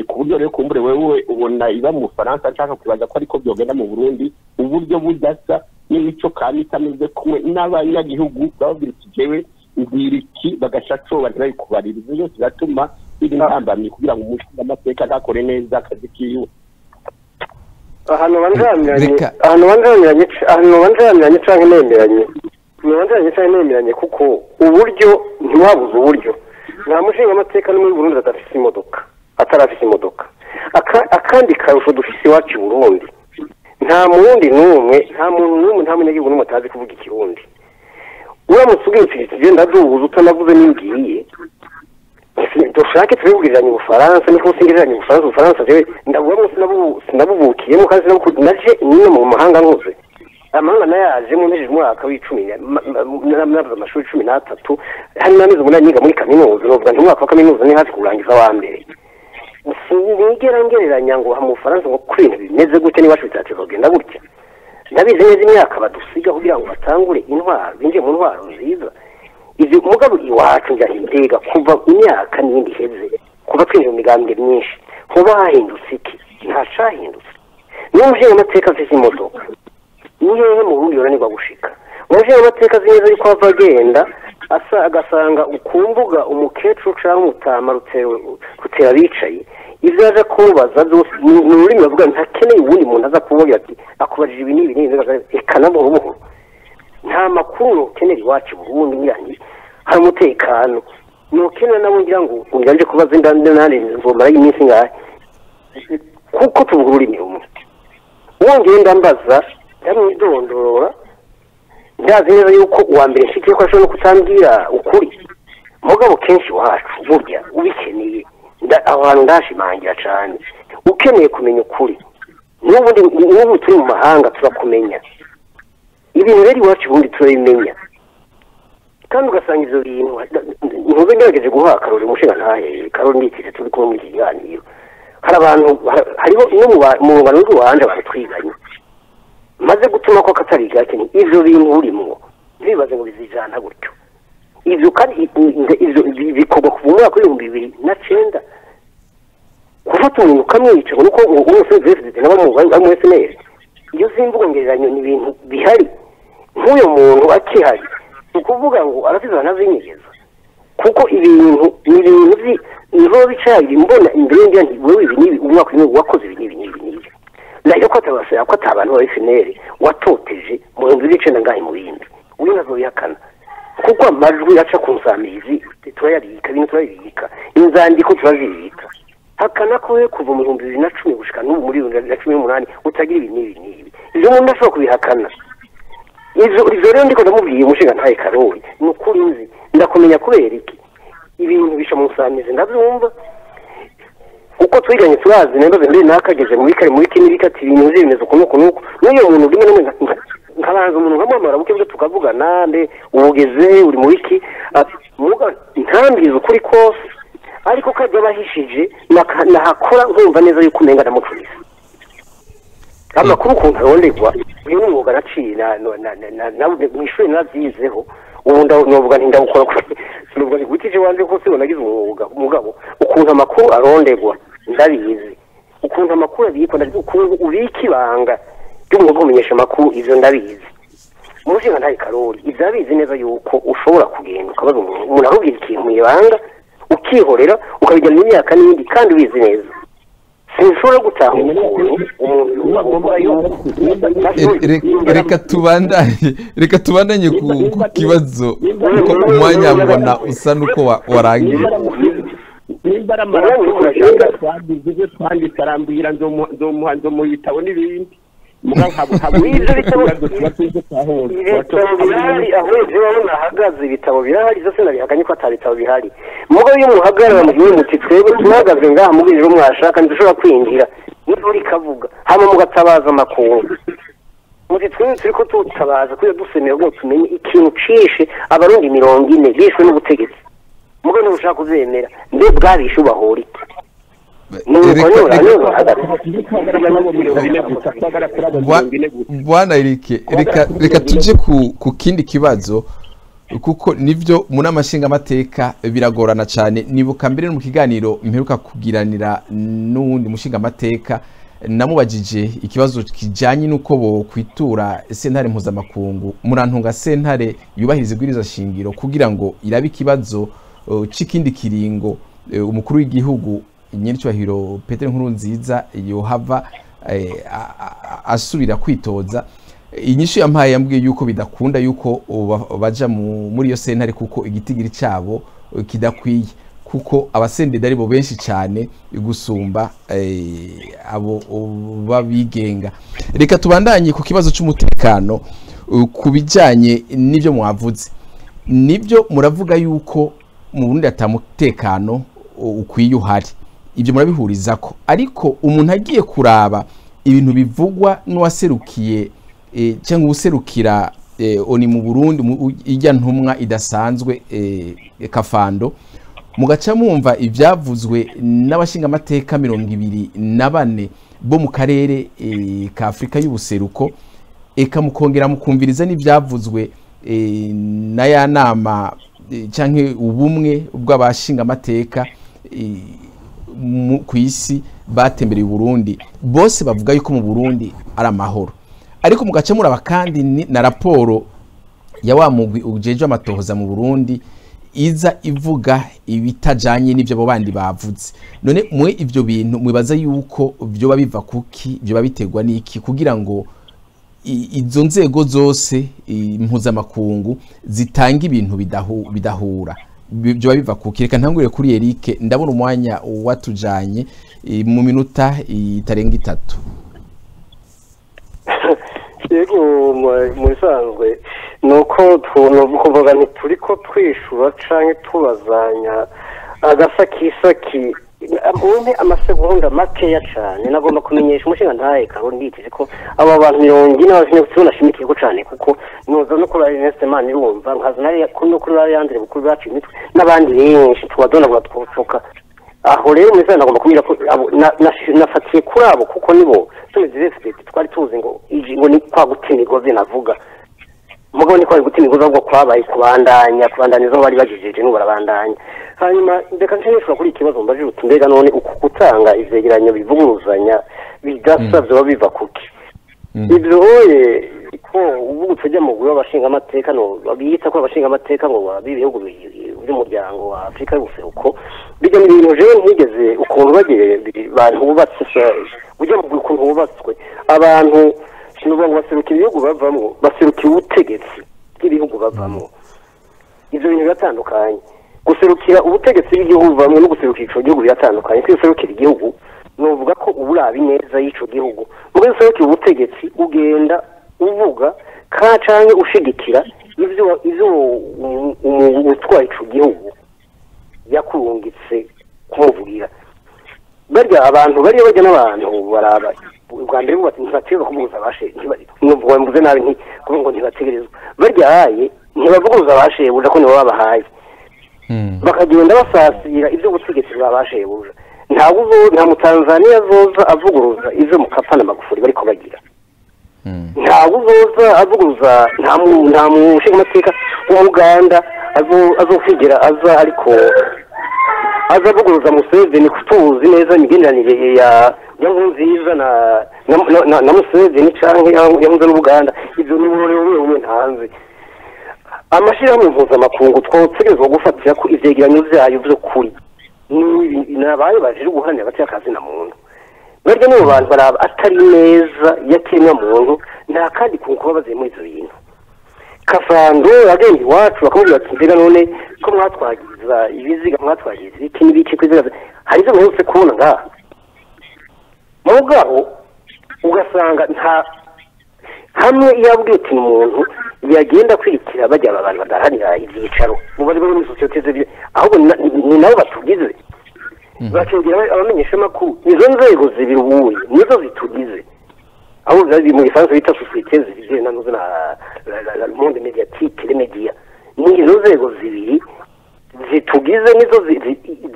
ku buryo rero kumbure wewe ubona iba mu Faransa cyangwa kubaza ko ariko byogenda mu Burundi uburyo budasa n'imico kandi itameze kumwe n'abanyagihugu babwira jewe ndiriki bagashaco batari kubarira ibyo byose biratuma biri ntambamye kugira ngo umushinga amateka akore neza akazi kiwe. ahantu banjanye canke nemeranye kuko uburyo ntiwabuze uburyo. Nta mushinga amateka n'umwe mu Burundi atarafise imodoka akandi karusho dufise iwacu i Burundi nta muntu n'umwe nta munyagihugu n'umwe atazi kuvuga ikirundi. Uramutse ubwinshi ndadubuza utanavuze n'ingiye dushake tubivugiriranye Ubufaransa niko singiriranye Ubufaransa jewe ndavuga sinabuvukiyemo kandi naje nyine mu mahanga nkuze amahanga nayaje mu neje mwaka w'10 n'amaze amashuri 13 hari namize umunani niga muri kaminuza novuga nti mwaka wa kaminuza ni hafi kurangiza wa mbere. Sinigera ngereranya ngo mu Bufaransa ngo kwintu bimeze gute ni basho bitatezogenda gutya. Nabize neza imyaka badusiga kugira ngo batangure intwaro binje mu ntwaro nziza. Ivyo mugabo iwacu njahindega kuva imyaka n'indi heze kuva twinjira mu migambwe myinshi kuba hahindutse iki ntacahindutse. N'umushinga amateka afise imodoka nihehe mu Burundi yoranirwa gushika. Umushinga amateka zineza yuko ava agenda agasanga ukumbuga umukecuru canke umutama rutera bicaye ivyo aje kubaza byose ni ururimi bavuga ntakeneye ubundi muntu aza kuvuga ati akubajije ibi n'ibi ekana buhoro. Nta makuru ukenera iwacu Burundi ngiranye hari umutekano nukenera nabo ngira ngo unganje kubaza indande nane nzomara iminsi ngahe kuko tuvuga ururimi rumwe. Wongeye ndambaza ndamwidondora ndazi neza yuko uwa mbere nshyikiye ko ashobora no kutambwira ukuri mugabo kenshi wacu burya ubikeneye aho hantu ndashimangira cyane ukeneye kumenya ukuri n'ubu turi mu mahanga turakumenya ibintu rero iwacu ubundi turabimenya kandi ugasanga ivyo bintu ntuze ngerageje guha akarori umushinga ntahe karori ndikije turi kumwe muri iki kiganiro hari abantu hariho mu rungano rw'iwanje abantu twiganye maze gutuma ko katari gake ivyo bintu urimwo bibaze ngo bizijana gutyo ivyo kandi ivyo bikorwa ku mwaka wa 2009 gufata umuntu ukamwica nuko umusenzi nabo mu SNL iyo simvuga ngereranyo ni ibintu bihari nk'uyo muntu akihari ukuvuga ngo arafizana nazinyegeza kuko ibintu ni ibintu niho bicaye mbona imbere ngi wewe ibi nibi umwaka umwe wakoze ibi nibi nayo ko atabasha ko atabantu ba SNL watoteje mu 2009 ngahe mu bindi uyu nazoyakana kuko amajwi yaca ku nsamizi turayabika ibintu turabika inzandiko turazibika hakana ko kuva mu 2010 gushika n'ubu muri 2018 utagira ibi nibi ivyo umuntu ashobora kubihakana ivyo rero ndiko ndamubwiye umushinga ntaye karori nukuri nzi ndakumenya kubera iki ibintu bisha mu nsamizi ndavyumva uko twiganye turazi nendo mbere nakageze muri kare muri kini bikati ibintu bimeze uko nuko n'uyo muntu rimwe namwe nkabanza umuntu nkamwamara buke byo tukavugana nde ubugeze uri mu wiki muga ntambiriza ukuri kose ariko kajya bahishije nahakora nkumva neza yuko umenga ndamucurisa amakuru ukuntu arondegwa uyu ni umwuga naciye na mw'ishuri navyizeho ubu novuga nti ndawukora sinubwo ntigutije wanze ko sibo nagize umwuga umugabo ukuntu amakuru arondegwa ndabizi ukuntu amakuru abikwa ukuntu ubika ibanga ry'umwuga umenyesha amakuru ivyo ndabizi umushinga ntaye karori ivyo abizi neza yuko ushobora kugenda ukabaza umuntu arubwira ikintu mwibanga ukihorera ukabijyana imyaka n'indi kandi ubizi neza sinshobora gutaha reka tubandanye ku kibazo kuko umwanya mbona usa nuko warangiye nimbara amakuru twanditse arambwira nzo mu bitabo n'ibindi birahari aho urabona hahagaze ibitabo birahari zose nabihakanye ko atari ibitabo bihari mugabo iyo muhagarara mu gihe muti twebwe tuhagaze ngaha mu biro mwashaka ntidushobora kwinjira n'uri kavuga hama mugatabaza amakungu muti twebwe turiko tutabaza kuyo dusemera ngo tumenye ikintu cishe abarundi 40 bishwe n'ubutegetsi mugabo ntushaka kuzemera mbe bwabishe ubahori Bwana Eric reka tuje ku kindi kibazo kuko nivyo muri amashinga amateka biragorana cyane nibuka mbere mu kiganiro mperuka kugiranira n'uwundi mushinga amateka namubajije ikibazo kijanye nuko bo kwitura sentare mpuzamakungu murantunga sentare yubahiriza ibwiriza shingiro kugira ngo irabe ikibazo c'ikindi kiringo umukuru w'igihugu nyir'icyubahiro Petero Nkurunziza yohava asubira kwitoza inyishu yampaye yambwiye yuko bidakunda yuko baja muri iyo sentare kuko igitigiri cyabo kidakwiye kuko abasendede ari bo benshi cyane gusumba abo babigenga. Reka tubandanye ku kibazo cy'umutekano kubijanye n'ibyo mwavuze nibyo muravuga yuko mu Burundi atamutekano ukwiye uhari ibyo murabihuriza ko ariko umuntu agiye kuraba ibintu bivugwa n'uwaserukiye cyangwa userukira oni mu Burundi ijya ntumwa idasanzwe Kafando mugaca mumva ibyavuzwe n'abashinga amateka 24 bo mu karere ka Afrika y'ubuseruko eka mukongera mukumviriza n'ibyavuzwe na ya nama canke ubumwe bw'abashinga amateka ku isi batembereye Burundi bose bavuga yuko mu Burundi ari amahoro ariko mugace muraba kandi na raporo ya wa mugwi ujeje amatohoza mu Burundi iza ivuga ibitajanye n'ivyo abo bandi bavuze none mwe ivyo bintu mwibaza yuko byo babiva kuki byo babitegwa niki kugira ngo izo nzego zose mpuzamakungu zitanga ibintu bidahura byo biva kuki reka ntangure kuri Eric ndabona umwanya watujanye mu minota itarenga 3 yego muri sanzwe nuko kuvuga nti turiko twishura canke tubazanya agasakisaki umwe amasegonda makeya cyane nagomba kumenyesha umushinga ntaye Karoli nditije ko aba bantu 40 n'abashimye tunashimikiye ko cyane kuko noza no kuri Ernest Man irumva nkazana no kuri Yandre bukuru bacu imitwe n'abandi benshi tubadona bwa twufuka aho rero mwese nagomba kumira ko nafatiye kuri abo kuko nibo tumeze respect twari tuzi ngo ni kwa gutimigozi navuga mugabo ni kwa gutimigozi ahubwo kwabaye kubandaniza bari bagijeje n'ubu barabandanya hanyuma ndeka nshishura kuri ikibazo mbaje utumbega none ukutanga ivyegeranyo bivuguruzanya bidasavye biva kuki ibyo oye ko ubu tujya mu guyo abashinga amateka no babiyita ko abashinga amateka ngo babibihugu by'umuryango wa Afrika y'ubuseruko bijya mu bintu je ntigeze ukuntu bagiye bantu bubatse ujya mu ukuntu bubatswe abantu sinuba ngo baserukira ibihugu bavamwo baserukira ubutegetsi bw'ibihugu bavamwo ivyo bintu biratandukanye guserukira ubutegetsi bw'igihugu bavamwo no guserukira ico gihugu biratandukanye ko guserukira igihugu novuga ko uburabi neza y'ico gihugu mugihe userukira ubutegetsi ugenda uvuga kacanye ushigikira ivyo umutwaye ico gihugu yakurungitse kumuvugira barya abantu bari bajya n'abantu baraba ubwa mbere bubati ntibategeza kuvuguza abashe ntibavuga mvuze nabi nti kuvuga ngo ntibategerezwa barya haye ntibavuguza abashe buja ko nibo babahaye bakagenda basasira ivyo ubutegetsi bwabashe buja nta mutanzania azoza avuguruza ivyo Mukapa na Magufuli bariko bagira nta uzoza avuguruza nta mushinga amateka w'Uganda azofigera aza ariko azavuguruza Museveni kutuzi neza imigenderanire ya Nkurunziza na Museveni canke yahuza n'Uganda ivyo ni buri ntanze amashirahamwe mpuzamakungu twotegerezwa gufatira ko ivyegeranyo vyayo vy'ukuri nabaye bajije guharanira hagati y'akazi na muntu barya nibo bantu baraba atari neza yakemwa muntu nta kandi kuko babaze muri ivyo bintu Kafando agenda iwacu bakamubwira ati mbega none ko mwatwagiza ibiziga mwatwagiza iki n'ibiki kwiziga hari ivyo muherutse kubona ngaha mugabo ugasanga hamwe yabwiye ati umuntu yagenda kwirikira bajya abantu badahanira ibyicaro mu bari muri sosiyete z'ibyo ahubwo ni nabo batugize bakengera abamenyesha makuru izo nzego zibiri ubuye nizo zitugize aho zari mu gifaransa bita sosiyete zibiri nazo na monde médiatique les médias ni izo nzego zibiri zitugize nizo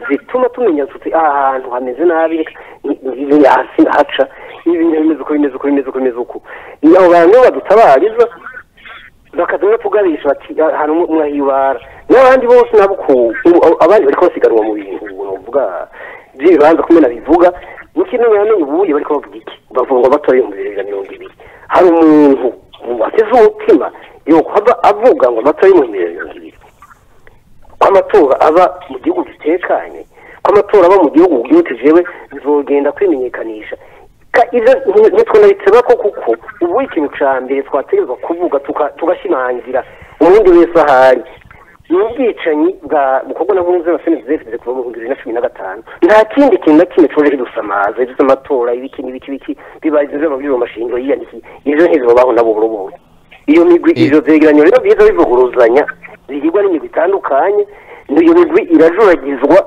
zituma tumenya tuti ahantu hameze nabi ni hasi haca ibintu bimeze uko abo bantu badutabariza bakazana tugarisha bati hano mwahibara n'abandi bose nabo abandi bariko basiganwa mu bintu uvuga by'ibanza kumena bivuga n'ikintu yamenye ubuye bariko bavuga iki bavuga batoye mu 2020 hari umuntu wasize umutima yo kwaba avuga ngo batoye mu 2020 kw'amatora aba mu gihugu gitekanye kw'amatora aba mu gihugu bwitejewe bizogenda kwimenyekanisha ivyo ntitwonabitseba ko kuko ubu ikintu ca mbere twategerezwa kuvuga tugashimangira umurundi wese ahari n'ubwicanyi bukorwa na bunze basene zefite kuva mu 2015 nta kindi kintu na kimwe coje kidusamaza ivyo amatora ibiki bibaye ivyo mu mashingiro yiyandikiye ivyo ntizobaho nabo burubuye iyo migwi ivyo vyegeranyo rero biza bivuguruzanya zigirwa n'imigwi itandukanye n'iyo migwi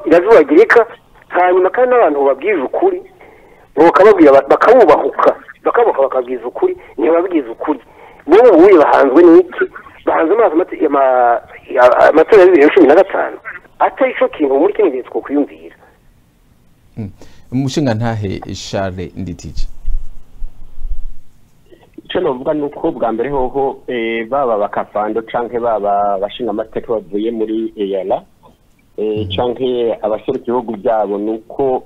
irajuragirika hanyuma kandi n'abantu babwije ukuri bakababwira bakabubahuka bakabwiza ukuri ntibabwiza ukuri bo ubuye bahanzwe n'iki bahanzwe amatora ya 2015 atari ico kintu muri kino gihe twokwiyumvira umushinga ntahe Charles Nditije icyo navuga ni uko bwa mbere hoho baba bakafando canke baba bashinga amateka bavuye muri EALA canke abasore igihugu byabo ni uko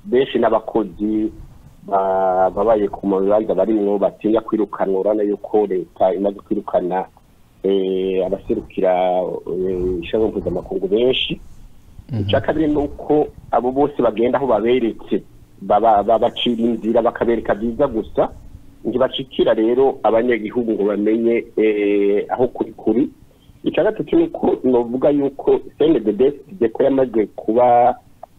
benshi n'abakozi babaye ku mabanza barimwo batinya kwirukanwa urana yuko leta imaze kwirukana abaserukira ishami mpuzamakungu benshi icya kabiri ni uko abo bose bagenda aho baberetse babacira inzira bakabereka byiza gusa ntibashikira rero abanyagihugu ngo bamenye aho kuri icya gatatu ni uko novuga yuko CNDD ko yamaze kuba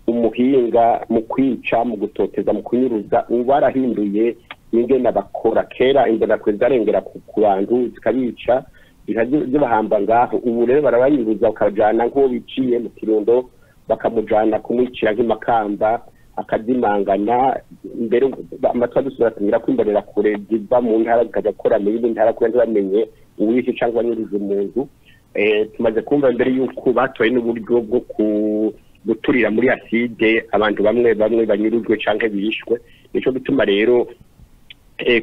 umuhinga mu kwica mu gutoteza mu kunyuruza barahinduye ingene bakora kera imbere zarengera ku bantu zikabica bikaje bahamba ngaho ubu rero barabanyuruza bakajana nko biciye mu Kirundo bakamujana kumwicira nk'imakamba akadimangana imbere amatwa dusuratumira kwimbarira kure diva mu ntara zikaja gukora mu yindi ntara kuko bamenye uwishi cyangwa nyuruza umuntu tumaze kumva mbere yuko batoye n'uburyo bwo guturira muri acide abantu bamwe banyurujwe canke bishwe nico bituma rero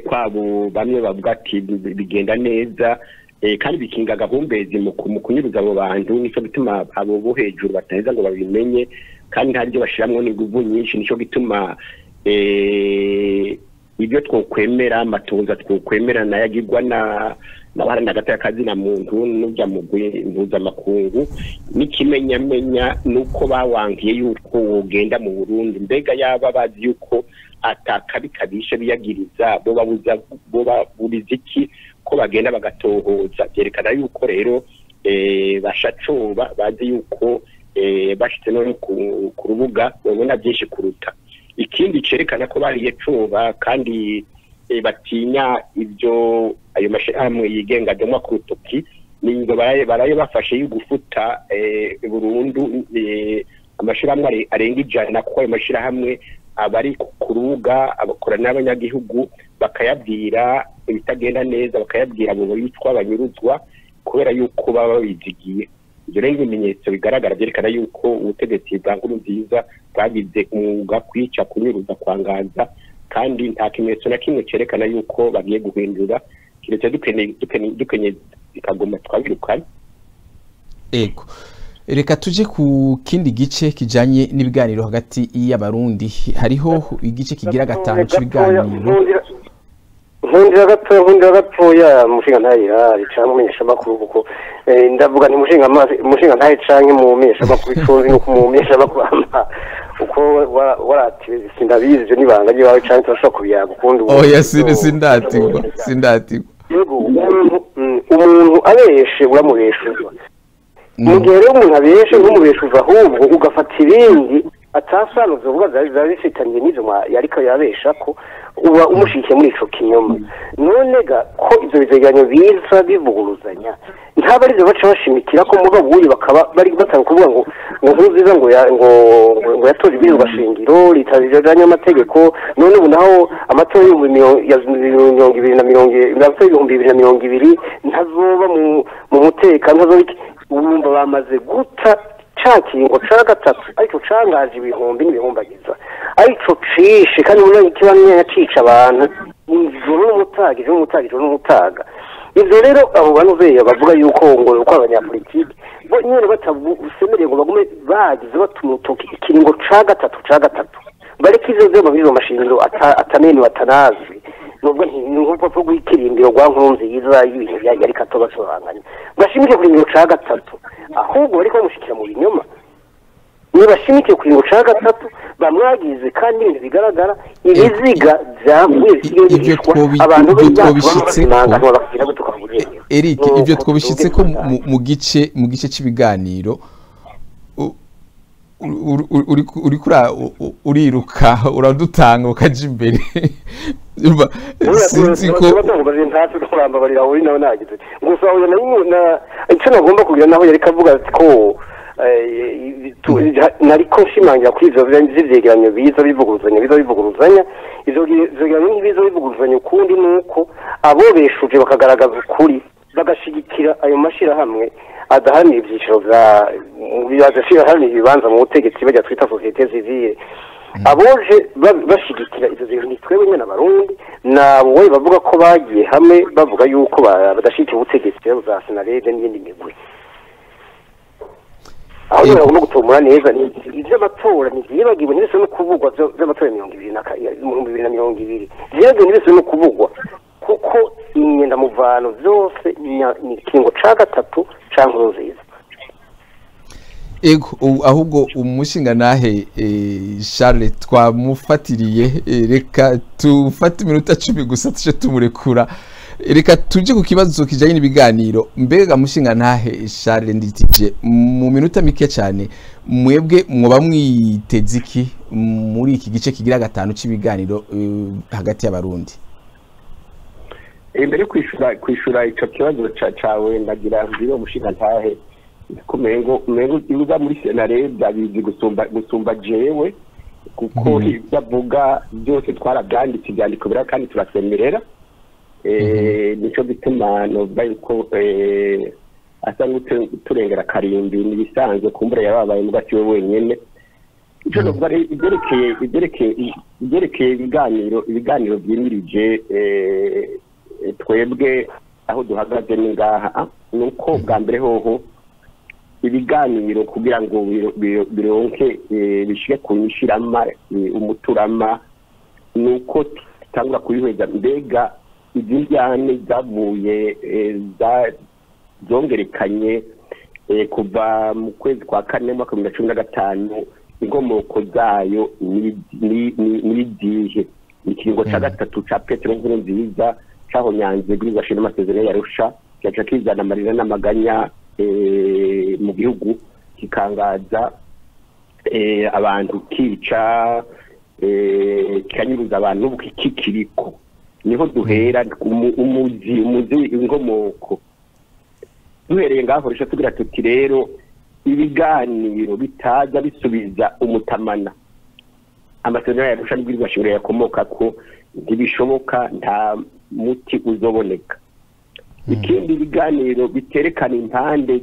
kwabo bamwe bavuga ati bigenda neza kandi bikinga gahumbezi mu kunyuruza abo bantu nico bituma abo bo hejuru bataheza ngo babimenye kandi ntaryo bashiramwo n'inguvu nyinshi nico gituma ibyo twokwemera amatoza twokwemera nayagirwa n'abaharana hagati y'akazi na muntu n'ujya mu mpuzamakungu n'ikimenyamenya nuko bawangiye yuko wogenda mu Burundi mbega yaba bazi yuko atakabikabisha biyagiriza bo baburiza iki ko bagenda bagatohoza byerekana yuko rero bashacoba bazi yuko bashitse no ku rubuga babona byinshi kuruta ikindi cerekana ko bariye coba kandi batinya ibyo ayo mashirahamwe yigenga demwa ku rutoki ningo baraye bafashe yugufuta burundu amashirahamwe arenga ijana ko ayo mashirahamwe abari ku rubuga abakora n'abanyagihugu bakayabwira ibitagenda neza bakayabwira abo bitwa abanyuruzwa kubera yuko baba bizigiye ibyo rero ibimenyetso bigaragara byerekana yuko ubutegetsi bwa Nkurunziza bwagize umwuga kwica kunyuruza kwangaza kandi nta kimenyetso na kimwe cyerekana yuko bagiye guhindura kiretse dukenye bikagoma twabirukana ego reka tuje ku kindi gice kijanye n'ibiganiro hagati y'abarundi hariho igice kigira gatanu cy'ibiganiro nkundira gatoya mushinga ntayira ricana umumenyesha makuru kuko ndavuga ni mushinga ntayi canke mu menyesha makuru itunzi no kumumenyesha makuru uko warati sindabizi nibanga ryawe canke turashobora kubiyaga ukundi oya sindatigwa umuntu abeshe uramubeshuza mu gihe rero umuntu abeshe ntumubeshuza ahubwo ugafata ibindi atasano zovuga zabifitanye n'izo yariko yabesha ko uba umushikiye muri ico kinyoma none ga ko ivyo bizeganyo biza bivuguruzanya ntaba arizo baca bashimikira ko muga buyi bakaba bari batanga kuvuga ngo nkuziza ngo yatoje ibiri bashingiro litazijanye amategeko none ubu naho amatora ya 2020 ntazoba mu mutekano ntazoba ubumba bamaze guta cakingo ca gatatu ariko cangaje ibihumbi n'ibihumbagiza ariko cishe kandi umuntu kibamye yacica abantu ijoro n'umutaga ivyo rero abo bantu beya bavuga yuko ngo uko abanyapolitiki bo nyene batabusemereye ngo bagume bagize batumutoki ikiringo ca gatatu bareke ivyo vyo babizo mashingiro atamene batanazi nubwo nkuko vuga ikirindiro gwa nkunzi yiza y'ibintu yari katobasohanganye bashimike kuri ngo ca gatatu ahubwo bariko bamushikira mu binyoma nibashimike kuri ngo ca gatatu bamwagize kandi ibintu bigaragara ibiziga vyavuye abantu Eric ivyo twobishitse ko mu gice c'ibiganiro uriruka uradutanga ukaja imbere sinzi ko gusa icyo nagomba kugira naho yari kavuga ati ko nariko nshimangira kuri ivyo vyegeranyo biza bivuguruzanya ivyo vyegeranyo ntibiza bivuguruzanya ukundi nuko abo beshuje bakagaragaza ukuri bagashigikira ayo mashirahamwe adaharanira ibyiciro badashirahamwe ibibanza mu butegetsi bajya twita societe civile aboje bashigikira ivyo bintu ni twebwe nyene abarundi nabo bavuga ko bagiye hamwe bavuga yuko badashyigikiye ubutegetsi za Senarede n'iyindi migwi aho rero no gutumura neza ivyo amatora nivyibagiwe n'ibise no kuvugwa vy'amatora 2020 vyego n'ibise no kuvugwa kuko inyenda muvano vyose ni kingo ca gatatu ca nziza ego ahubwo umushinga nahe Charles twamufatiriye reka tufate iminota 10 gusa tuje tumurekura reka tuje ku kibazo kijanye n'ibiganiro mbega mushinga nahe Charles nditije mu minota mike cyane mwebwe mwoba mwiteze iki muri iki gice kigira gatanu c'ibiganiro hagati y'abarundi imbere kwishura ico kibazo cawe ndagira ngiro mushinga ntahe kumengo ibuza muri Senarede abizi gusumba jewe kuko bavuga byose twarabyanditse ibyandiko bira kandi turasemerera nico bituma no bayiko asa turengera karimbi nibisanzwe kumbura yababaye mugati we wenyene ico no bari igerekeye ibiganiro byimirije twebwe aho duhagaze ni ngaha nuko bwa mbere hoho ibiganiro kugira ngo bironke bishike ku nyishirama umuturama nuko tangura kubihweza mbega izinjyane zavuye zongerekanye kuva mu kwezi kwa kane mu 2015 inkomoko zayo ni dihe ikiringo ca gatatu ca Petero Nkurunziza caho nyanze bw'ibashira amasezerano yarusha cyaca kizana amarira n'amaganya mu gihugu kikangaza abantu kica kanyuruza abantu kikiriko niho duhera umuzi inkomoko duhereye ngaho risha tugira tuti rero ibiganiro bitaza bisubiza umutamana amasezerano yarusha n'ibwirwashingiro yakomoka ko ntibishoboka nta muti uzoboneka ikindi biganiro biterekana impande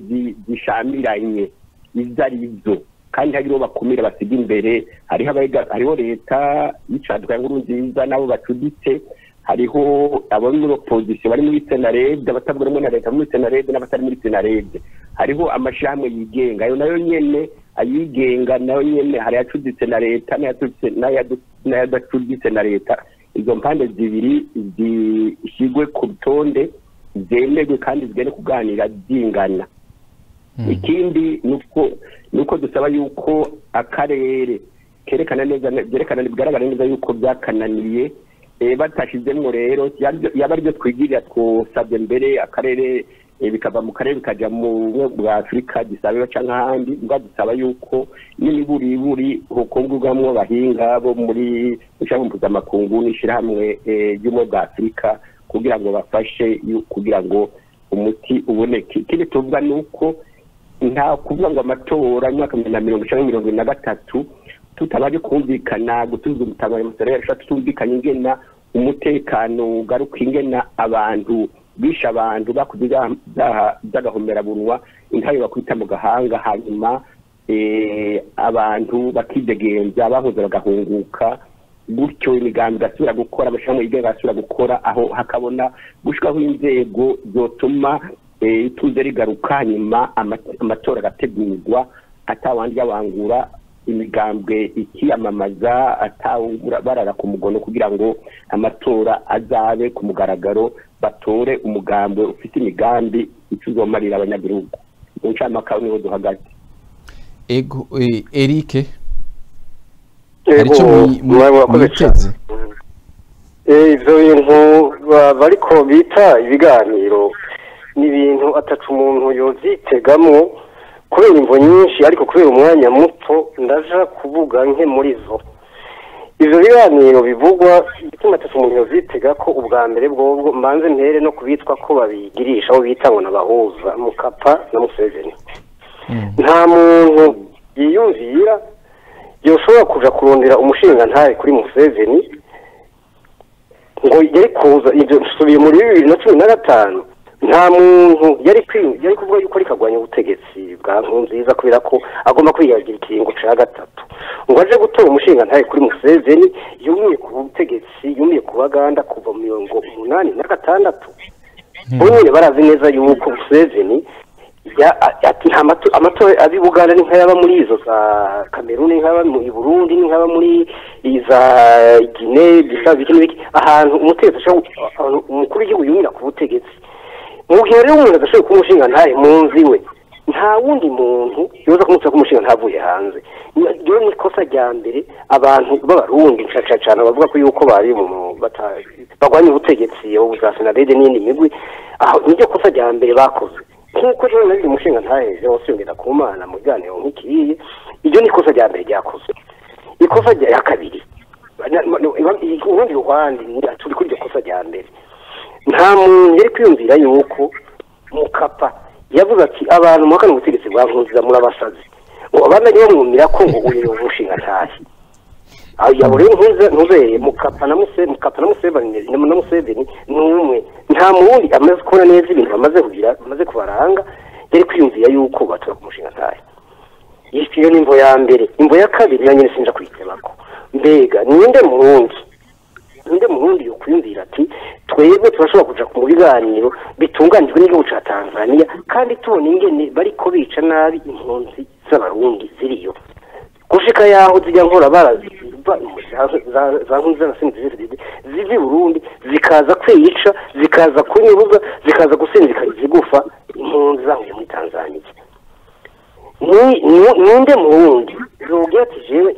zishamiranye izarizo kandi hagiro bakumira basiga imbere hariho leta y'icadwa Nkurunziza nabo bacuditse hariho abo muri opposition bari muri Senarede abatabwa rumwe na leta muri Senarede n'abatari muri Senarede hariho amashyamwe yigenga ayo nayo nyene ayigenga nayo nyene hari yacuditse na leta n'ayadacuditse na leta izo mpande zibiri zishigwe ku rutonde zemerwe kandi zigene kuganira zingana ikindi nuko dusaba yuko akarere kerekana neza bigaragara neza yuko byakananiye batashizemwo rero yaba aribyo twigirira twosabye mbere akarere bikava mu karere bikajya mu bwa Afrika gisabira cyangwa ahandi gisaba yuko n'iburi hukongurwamwo bahinga bo muri ushaka mpuzamakungu n'ishirahamwe ry'umwe bwa Afrika kugira ngo bafashe kugira ngo umuti uboneke. Ikindi tuvuga nuko nta kuvuga ngo amatora y'umwaka 2023 tutabaje kumvikana gutuza umutabara musare yashatu tumvikanye ingena umutekano ugaruka ingena abantu bisha abantu bakugira byagahomera bunwa intayo bakwita mu gahanga hanyuma abantu bakidegenza bahoze bagahunguka gutyo imigambi gasubira gukora amashami yige gasubira gukora aho hakabona gushikaho inzego zotuma ituze rigaruka hanyuma amatora agategurwa atawandi yabangura imigambwe ikiyamamaza barara ku mugono kugira ngo amatora azabe ku mugaragaro batore umugambwe ufite imigambi icuzomarira abanyagihugu. Uncamaka niho duhagaze. Ego Eric Ego mwiteze ivyo bintu bariko bita ibiganiro ni ibintu atacu umuntu yozitegamwo kubera imvo nyinshi ariko kubera umwanya muto ndaja kuvuga nke muri zo. Ivyo biganiro bivugwa bituma atacu umuntu yozitega ko ubwa mbere bwo mbanze mpere no kubitwa ko babigirisha aho bita ngo nabahuza Mukapa na Museveni. Nta muntu yiyumvira yoshobora kuja kurondera umushinga ntaye kuri Museveni ngo yari kuza ibyo subiye muri 2015 nta muntu yari kuvuga yuko ari kagwanya ubutegetsi bwa Nkurunziza kubera ko agomba kwiyagira ikiringo ca gatatu ngo aje gutora umushinga ntaye kuri Museveni yumiye ku butegetsi yumiye ku baganda kuva mu 1986 bonyine barazi neza yuko Museveni amatora abi Buganda ni nk'ayaba muri izo za Cameroon nk'aba mu Burundi nk'aba muri iza Guinea Bissau biki ahantu umutegetsi umukuru w'igihugu yumira ku butegetsi mu gihe rero umuntu adashoboye kumushinga ntaye munzi we nta wundi muntu yoza kumutsa kumushinga ntavuye hanze. Iyo ni kosa rya mbere abantu b'abarundi cyane bavuga ko yuko bari mu bagwanya ubutegetsi abo za Senarede n'indi migwi aho niryo kosa rya mbere bakoze nkuko rero nari umushinga ntahe wose ngenda ku Mana mu ganiro nk'ikiriye iryo ni kosa rya mbere ryakoze. Ikosa rya kabiri ubundi ruhande turi kuri iryo kosa rya mbere nta muntu yari kwiyumvira yuko Mukapa yavuze ati abantu mwakana ubutegetsi bwa Nkurunziza muri abasazi ngo abana niyo mwumira ko ngo uyu umushinga ntahe aho yabure ntuzeye Mukapa na Museveni n'umwe nta mundi amaze kubona neza ibintu bamaze kubaranga yari kwiyumvira yuko batora ku mushinga ntahe. Iyo ni imvo ya mbere. Imvo ya kabiri na nyine sinja kwitebako mbega ninde murundi yo kwiyumvira ati twebwe turashobora kuja ku biganiro bitunganijwe n'igihugu ca Tanzania kandi tubona ingene bariko bica nabi impunzi z'abarundi ziriyo gushika yaho zijya nkora baraziva za Nkurunziza na Senarede zivi Burundi zikaza kwica zikaza kunyuruza zikaza gusinzika izigufa impunzi zahuye muri Tanzania. Ninde murundi yogira ati jewe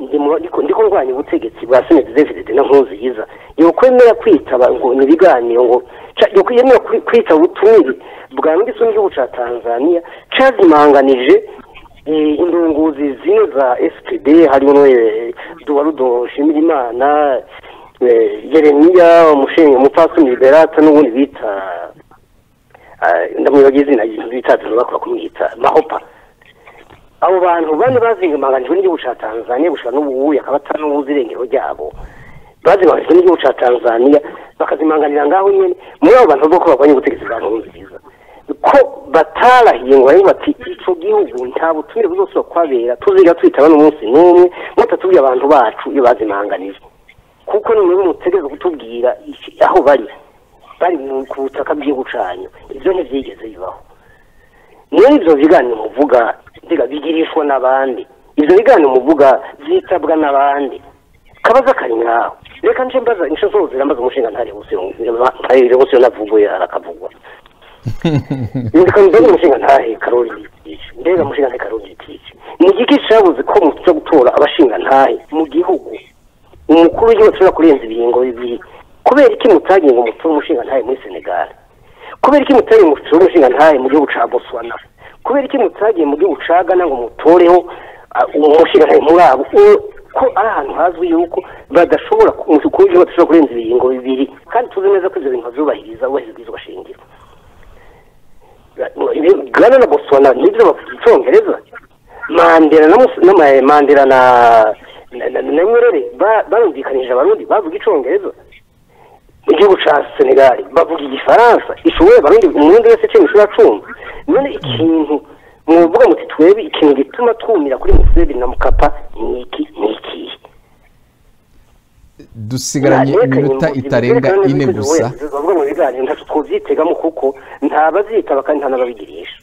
ndiko ngwanya ubutegetsi bwa Senarede na Nkurunziza yokwemera kwitaba ngo ni biganiro ngo yokwemera kwitaba ubutumire bwa ngisoni igihugu ca Tanzania cazimanganije indunguzi zino za SPD harimo Duwarudo Shimirimana Yeremiya umushinga umupfasoni Liberata n'ubundi bita ndamwibagize izina bita bakora kumwita Mahopa. Abo bantu bane bazingamanganijwe n'igihugu ca Tanzania gushika n'ubu yakabata n'ubuzirengero ryabo bazimanganijwe n'igihugu ca Tanzania bakazimanganira ngaho nyene muri abo bantu boko bagwanya ubutegetsi bwa Nkurunziza ko batarahiye ngo bari bati ico gihugu nta butumire buzosubira kwabera tuziga twitaba n'umunsi n'umwe mutatubwiye abantu bacu iyo bazimanganije kuko ni mwe mutegeza kutubwira aho bari ku butaka bw'igihugu canyu ivyo ntivyigeze bibaho. N'ivyo biganiro muvuga ndiga bigirishwa n'abandi ivyo biganiro muvuga zitabwa n'abandi kabaza kari ngaho reka nje mbaza inshozo zirambaza umushinga ntari wose navuguye arakavugwa ndika mbaza umushinga ntahe Karoli ndega umushinga ntahe Karoli ni igiki cabuze ko mutse gutora abashinga ntahe mu gihugu umukuru w'igihugu ashobora kurenza ibiringo bibiri kubera iki mutagiye ngo mutore umushinga ntahe muri Senegal kubera iki mutari mu mushinga ntaye mu gihugu ca Botswana kubera iki mutagiye mu gihugu ca Ghana ngo mutoreho umushinga ntaye muri abo ko ari ahantu hazwi yuko badashobora kuje badashobora kurenza ibingo bibiri kandi tuzi neza ko ivyo bintu bazubahiriza ubahiriza shingiro Ghana na Botswana nivyo bavuga icongereza Mandela na Nyerere barumvikanije abarundi bavuga icongereza mu gihugu ca Senegal bavuga igifaransa ishoboye abarundi umurundi wese cyo ishobora cumva none ikintu muvuga muti twebe ikintu gituma twumira kuri Museveni na Mukapa niki dusigaranye iminota itarenga ine gusa bavuga mu biganiro ntacyo twovyitegamo kuko ntabazitaba kandi ntanababigirisha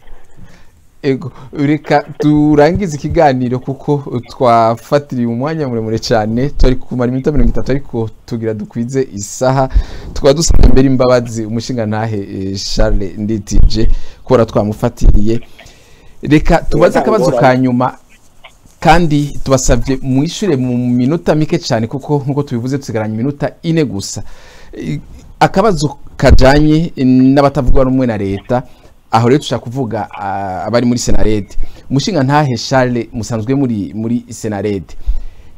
ego reka turangize ikiganiro kuko twafatiriye umwanya muremure cyane turi kumara iminota 30 ariko tugira dukwize isaha tukaba dusaba mbere imbabazi umushinga ntahe Charles Nditije kora twamufatiriye reka tubaze akabazo kanyuma kandi tubasavye mwishure mu minota mike cyane kuko nkuko tubivuze tusigaranye iminota ine gusa akabazo kajanye n'abatavuga rumwe na leta aho rero tushaka kuvuga abari muri Senarede umushinga ntahe Charles musanzwe muri Senarede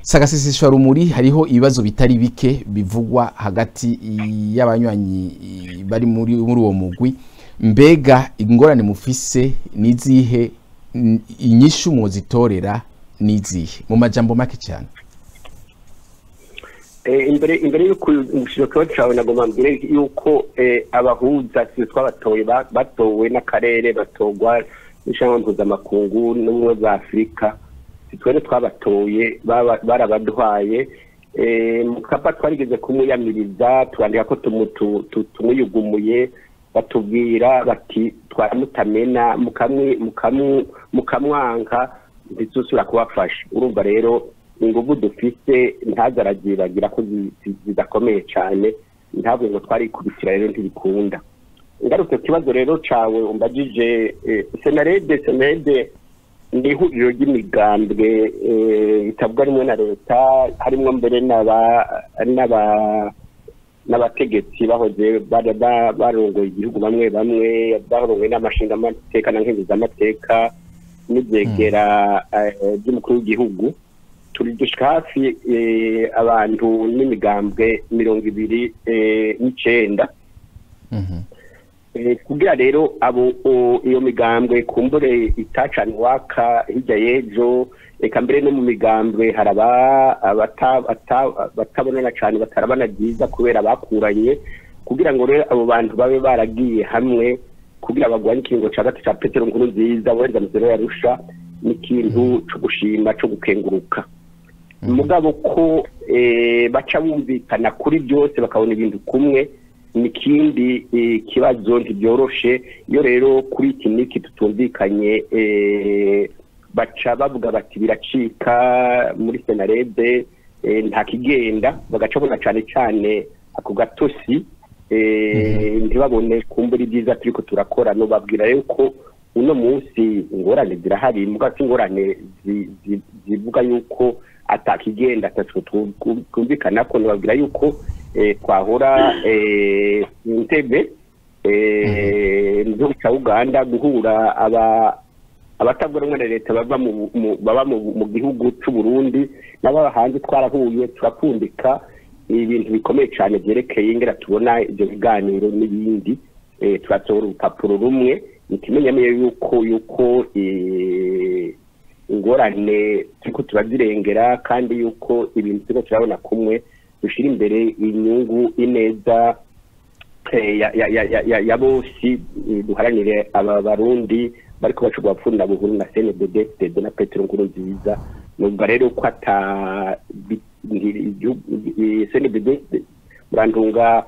sagasisishwa rumuri hariho ibibazo bitari bike bivugwa hagati y'abanywanyi bari muri uwo mugwi mbega ingorane mufise nizihe inyishu muzitorera nizihe mu majambo make cyane imbere y'uko umushyirako cyawe nagomba mbere y'uko abahuza twabatoye batowe n'akarere batogwa n'ishyamba mpuzamakungu n'ubumwe bwa Afurika twere twabatoye barabaduhaye Mukapa twarigeze kumuyamiriza twandika ko tumuyugumuye batubwira bati twaramutamena mukamwanka ntizusura kubafasha urumva rero inguvu dufise ntazaragira ko zidakomeye cyane ntabwo ngo twari kubitira rero ntibikunda ngarutse kibazo rero cawe umbajije Senarede ni ihuriro ry'imigambwe itavuga rimwe na leta harimo mbere n'abategetsi bahoze barongoye igihugu bamwe barongoye n'amashinga amateka na nkenguzamateka n'ibyegera by'umukuru w'igihugu turi hafi abantu n'imigambwe 29 kugira rero abo iyo migambwe kumbure itacana waka hirya yejo eka mbere no mu migambwe haraba batabonana cyane batarabana byiza kubera bakuranye kugira ngo rero abo bantu babe baragiye hamwe kugira bagwanye ikingo ca gatatu ca Petero Nkurunziza wenda muzero yarusha n'ikintu cyo gushima cyo gukenguruka mugabo ko baca bumvikana kuri byose bakabona ibintu kumwe nikindi kibazo ntibyoroshe iyo rero kuri iki niki tutumvikanye baca bavuga bati biracika muri Senarede nta kigenda bagacabona cyane cyane ako gatosi ntibabone kumbura ibyiza turiko turakora no babwira yuko uno munsi ingorane zirahari mugati ingorane zivuga yuko atakigenda twumvikana ko babwira yuko twahora Entebbe mu Uganda guhura abatavuga rumwe na leta baba mu gihugu cy'u Burundi n'aba hanze twarahuye turakundika ibintu bikomeye cyane byerekeye ingera tubona ibyo biganiro n'ibindi turatora urupapuro rumwe nikimenyamye yuko ingorane turiko turazirengera kandi yuko ibintu turiko turabona kumwe dushira imbere inyungu ineza ya bose duharanire aba barundi bariko bacugwa pfunda buhuru na CNDD na Petero Nkurunziza nubwo rero ko ata CNDD Brandunga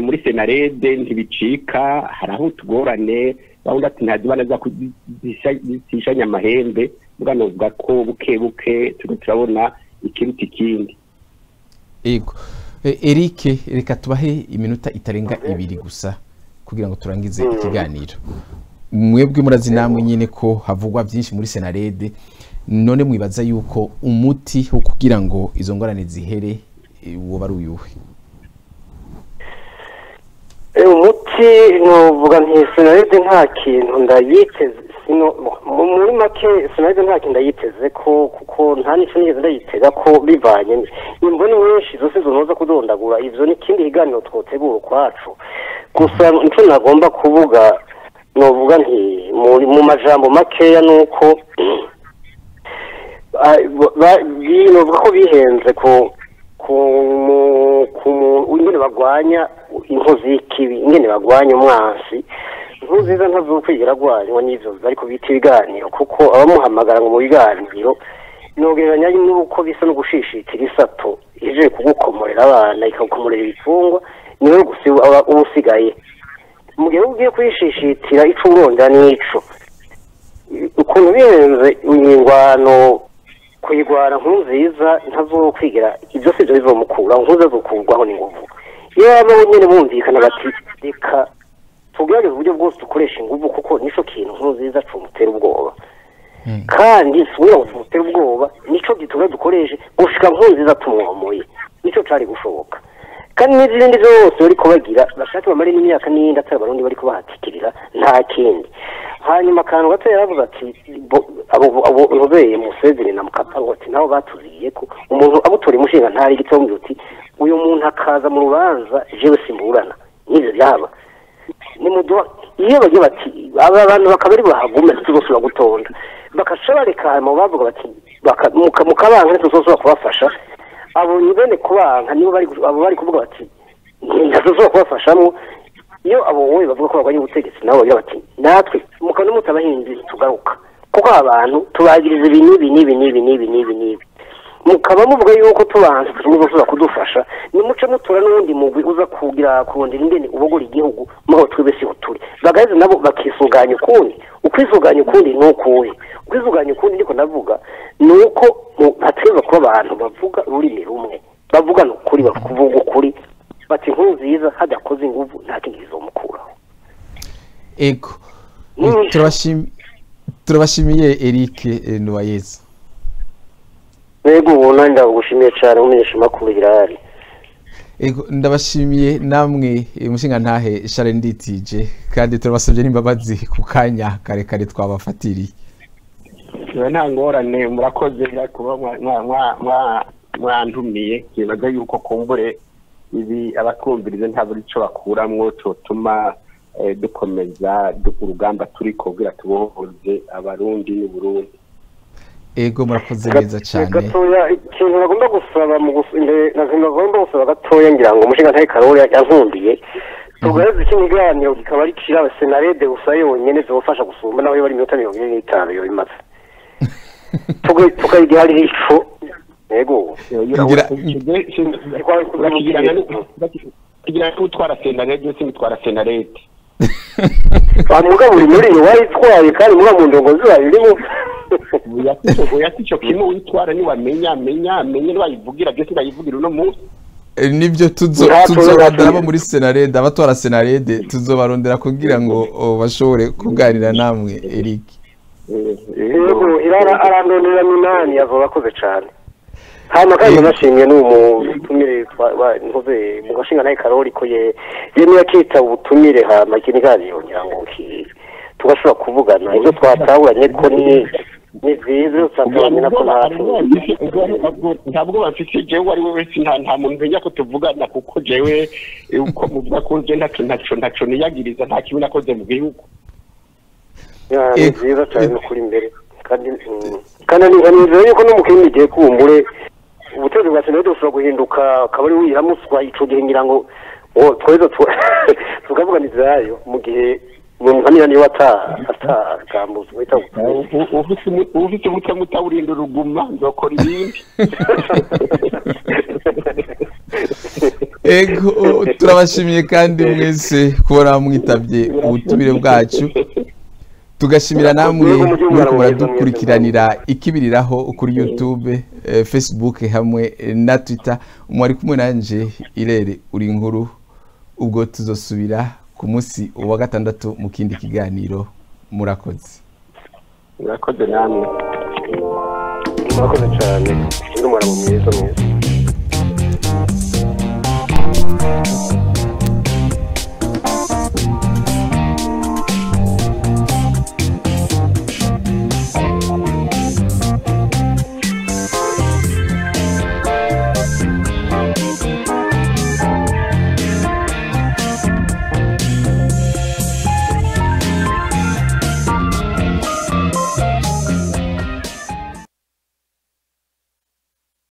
muri Senarede ntibicika haraho tugorane bawunda ati ntazibana za kuzishanya amahembe mugano uvuga ko buke turabona ikiruta ikindi ego Eric reka tubahe iminota itarenga 2 gusa kugira ngo turangize ikiganiro mwebwe murazi namwe nyine ko havugwa byinshi muri Senarede none mwibaza yuko umuti wo kugira ngo izo ngorane zihere wo bari uyuhe umuti by'ukuri nuvuga nti Senarede nta kintu ndayiteze muri make Senarede nta kintu ndayiteze ko kuko nta n'icyo nigeze ndayitega ko bivanye imboni nyinshi zose zonoza kudondagura ivyo ni kindi higaniro twotegura ukwacu gusa nicyo nagomba kuvuga novuga nti mu majambo makeya nuko novuga ko bihenze ku ingene bagwanya inkozi y'ikibi ingene bagwanya umwansi ntuziza ntazokwigira agwanywa n'ivyo bariko bita ibiganiro kuko abamuhamagara ngo mu biganiro nogereranya n'uko bisa no gushishitira isato ije kugukomorera abana ikagukomorera ibifungwa niwe gusa usigaye mu gihe ugiye kwishishitira ico urondera n'ico ukuntu bihenze ingwano kuyigwara nkuziza ntazokwigira ibyo sivyo bizomukura nkuze zokurwaho n'inguvu iyo aba nyene bumvikana bati reka tugerageze uburyo bwose dukoresha inguvu kuko nico kintu nkuziza cumutera ubwoba kandi subiye kumutera ubwoba nico gituga dukoreshe gushika nkuziza tumwomoye nico cari gushoboka kandi n'izindi zose bariko bagira bashaka bamare n'imyaka n'iyindi atari abarundi bariko bahatikirira nta kindi hanyuma akantu gato yaravuze ati abo nobeye Museveni na Mkapa ati nabo batuziye ko umuntu abutora imushinga ntari gitombi uti uyu muntu akaza mu rubanza jewe simburana n'ivyo byaba ni mudo iyo bagiye bati aba bantu bakabari bahagume tuzosura gutonda bakashobora reka mu bavuga bati mukabanka tuzosura kubafasha abo nibene kubanka nibo bari kuvuga bati ntazosura kubafashamo iyo abo wowe bavuga ko bagwanye ubutegetsi nabo bagira bati natwe mukano mutabahindi tugaruka kuko abantu tubagiriza ibi mukaba muvuga yuko tubanze tuzosura kudufasha nimuce mutura n'undi mugwi uza kugira kurondera ingene ubogora igihugu maho twebese uturi bagaheze nabo bakisuganya ukundi ukwisuganya ukundi nukuwe ukwisuganya ukundi niko navuga nuko hateza kuba abantu bavuga ururimi rumwe bavuga n'ukuri bakuvuga ukuri bati nkuziza hadakoze inguvu nta kindi bizomukuraho ego turabashimiye Eric Nuwayeza ego ubona ndagushimiye cyane umenyesha makuru irari ego ndabashimiye namwe umushinga ntahe Charles Nditije kandi turabasabye n'imbabazi ku kanya karekare twabafatiriye nta ngorane murakoze kuba mwantumiye kibaza yuko kumbure ibi abakumvirize nta buri cyo bakuramwo cotuma dukomeza urugamba turi kugira tubohoze abarundi n'Uburundi ego murakoze neza cyane gatoya ikintu nagomba gusaba mu nagomba gusaba gatoya ngira ngo umushinga ntahe Karoli yankundiye tugareze ikiganiro kikaba ari kira Senarede gusa yonyene zofasha gusumba naho bari 45 yo bimaze tukayigira ico ego kugira ngo utwara Senarede simutwara Senarede bamuga buri muri wayitwaye kandi muba mu ndongo zayo irimo uyaticho kimwe witwara ni wamenya niwayivugira byose bayivugira uno munsi nibyo tuzobarondera muri Senarede abatwara Senarede tuzobarondera kugira ngo bashobore kuganira namwe Eric yego irara arandonera minani yazobakoze cyane hama kandi nashimye n'umutumire nkoze mu gashinga naye Karoli ko yemeye akita ubutumire hama ikindi kandi yongera ngo tugashobora kuvugana ibyo twatahuranye ko ni vizo twatahuranye nako ntabwo bafite jewe ari we nta muntu njya ko tuvugana kuko jewe uko muvuga ko nje ntaco niyagiriza nta kibi nakoze mu gihugu ni vizo cyane kuri imbere kandi nizeye yuko no mu kindi gihe kumbure ubutegetsi bwa Senarede bushobora guhinduka akaba ari wiramuswa ico gihe ngira ngo tweza tukavuganiza yayo mu gihe mumvanira niyo atagambuza wita ufite umutwe mutawurinda uruguma nzokora ibindi ego turabashimiye kandi mwese kubona mwitavye ubutumire bwacu tugashimira namwe muri muradukurikiranira ikibiriraho kuri YouTube Facebook hamwe na Twitter umwari kumwe nanje Irere uri inkuru ubwo tuzosubira ku munsi wa gatandatu mu kindi kiganiro murakoze namwe murakoze cyane ndi mwana mwiza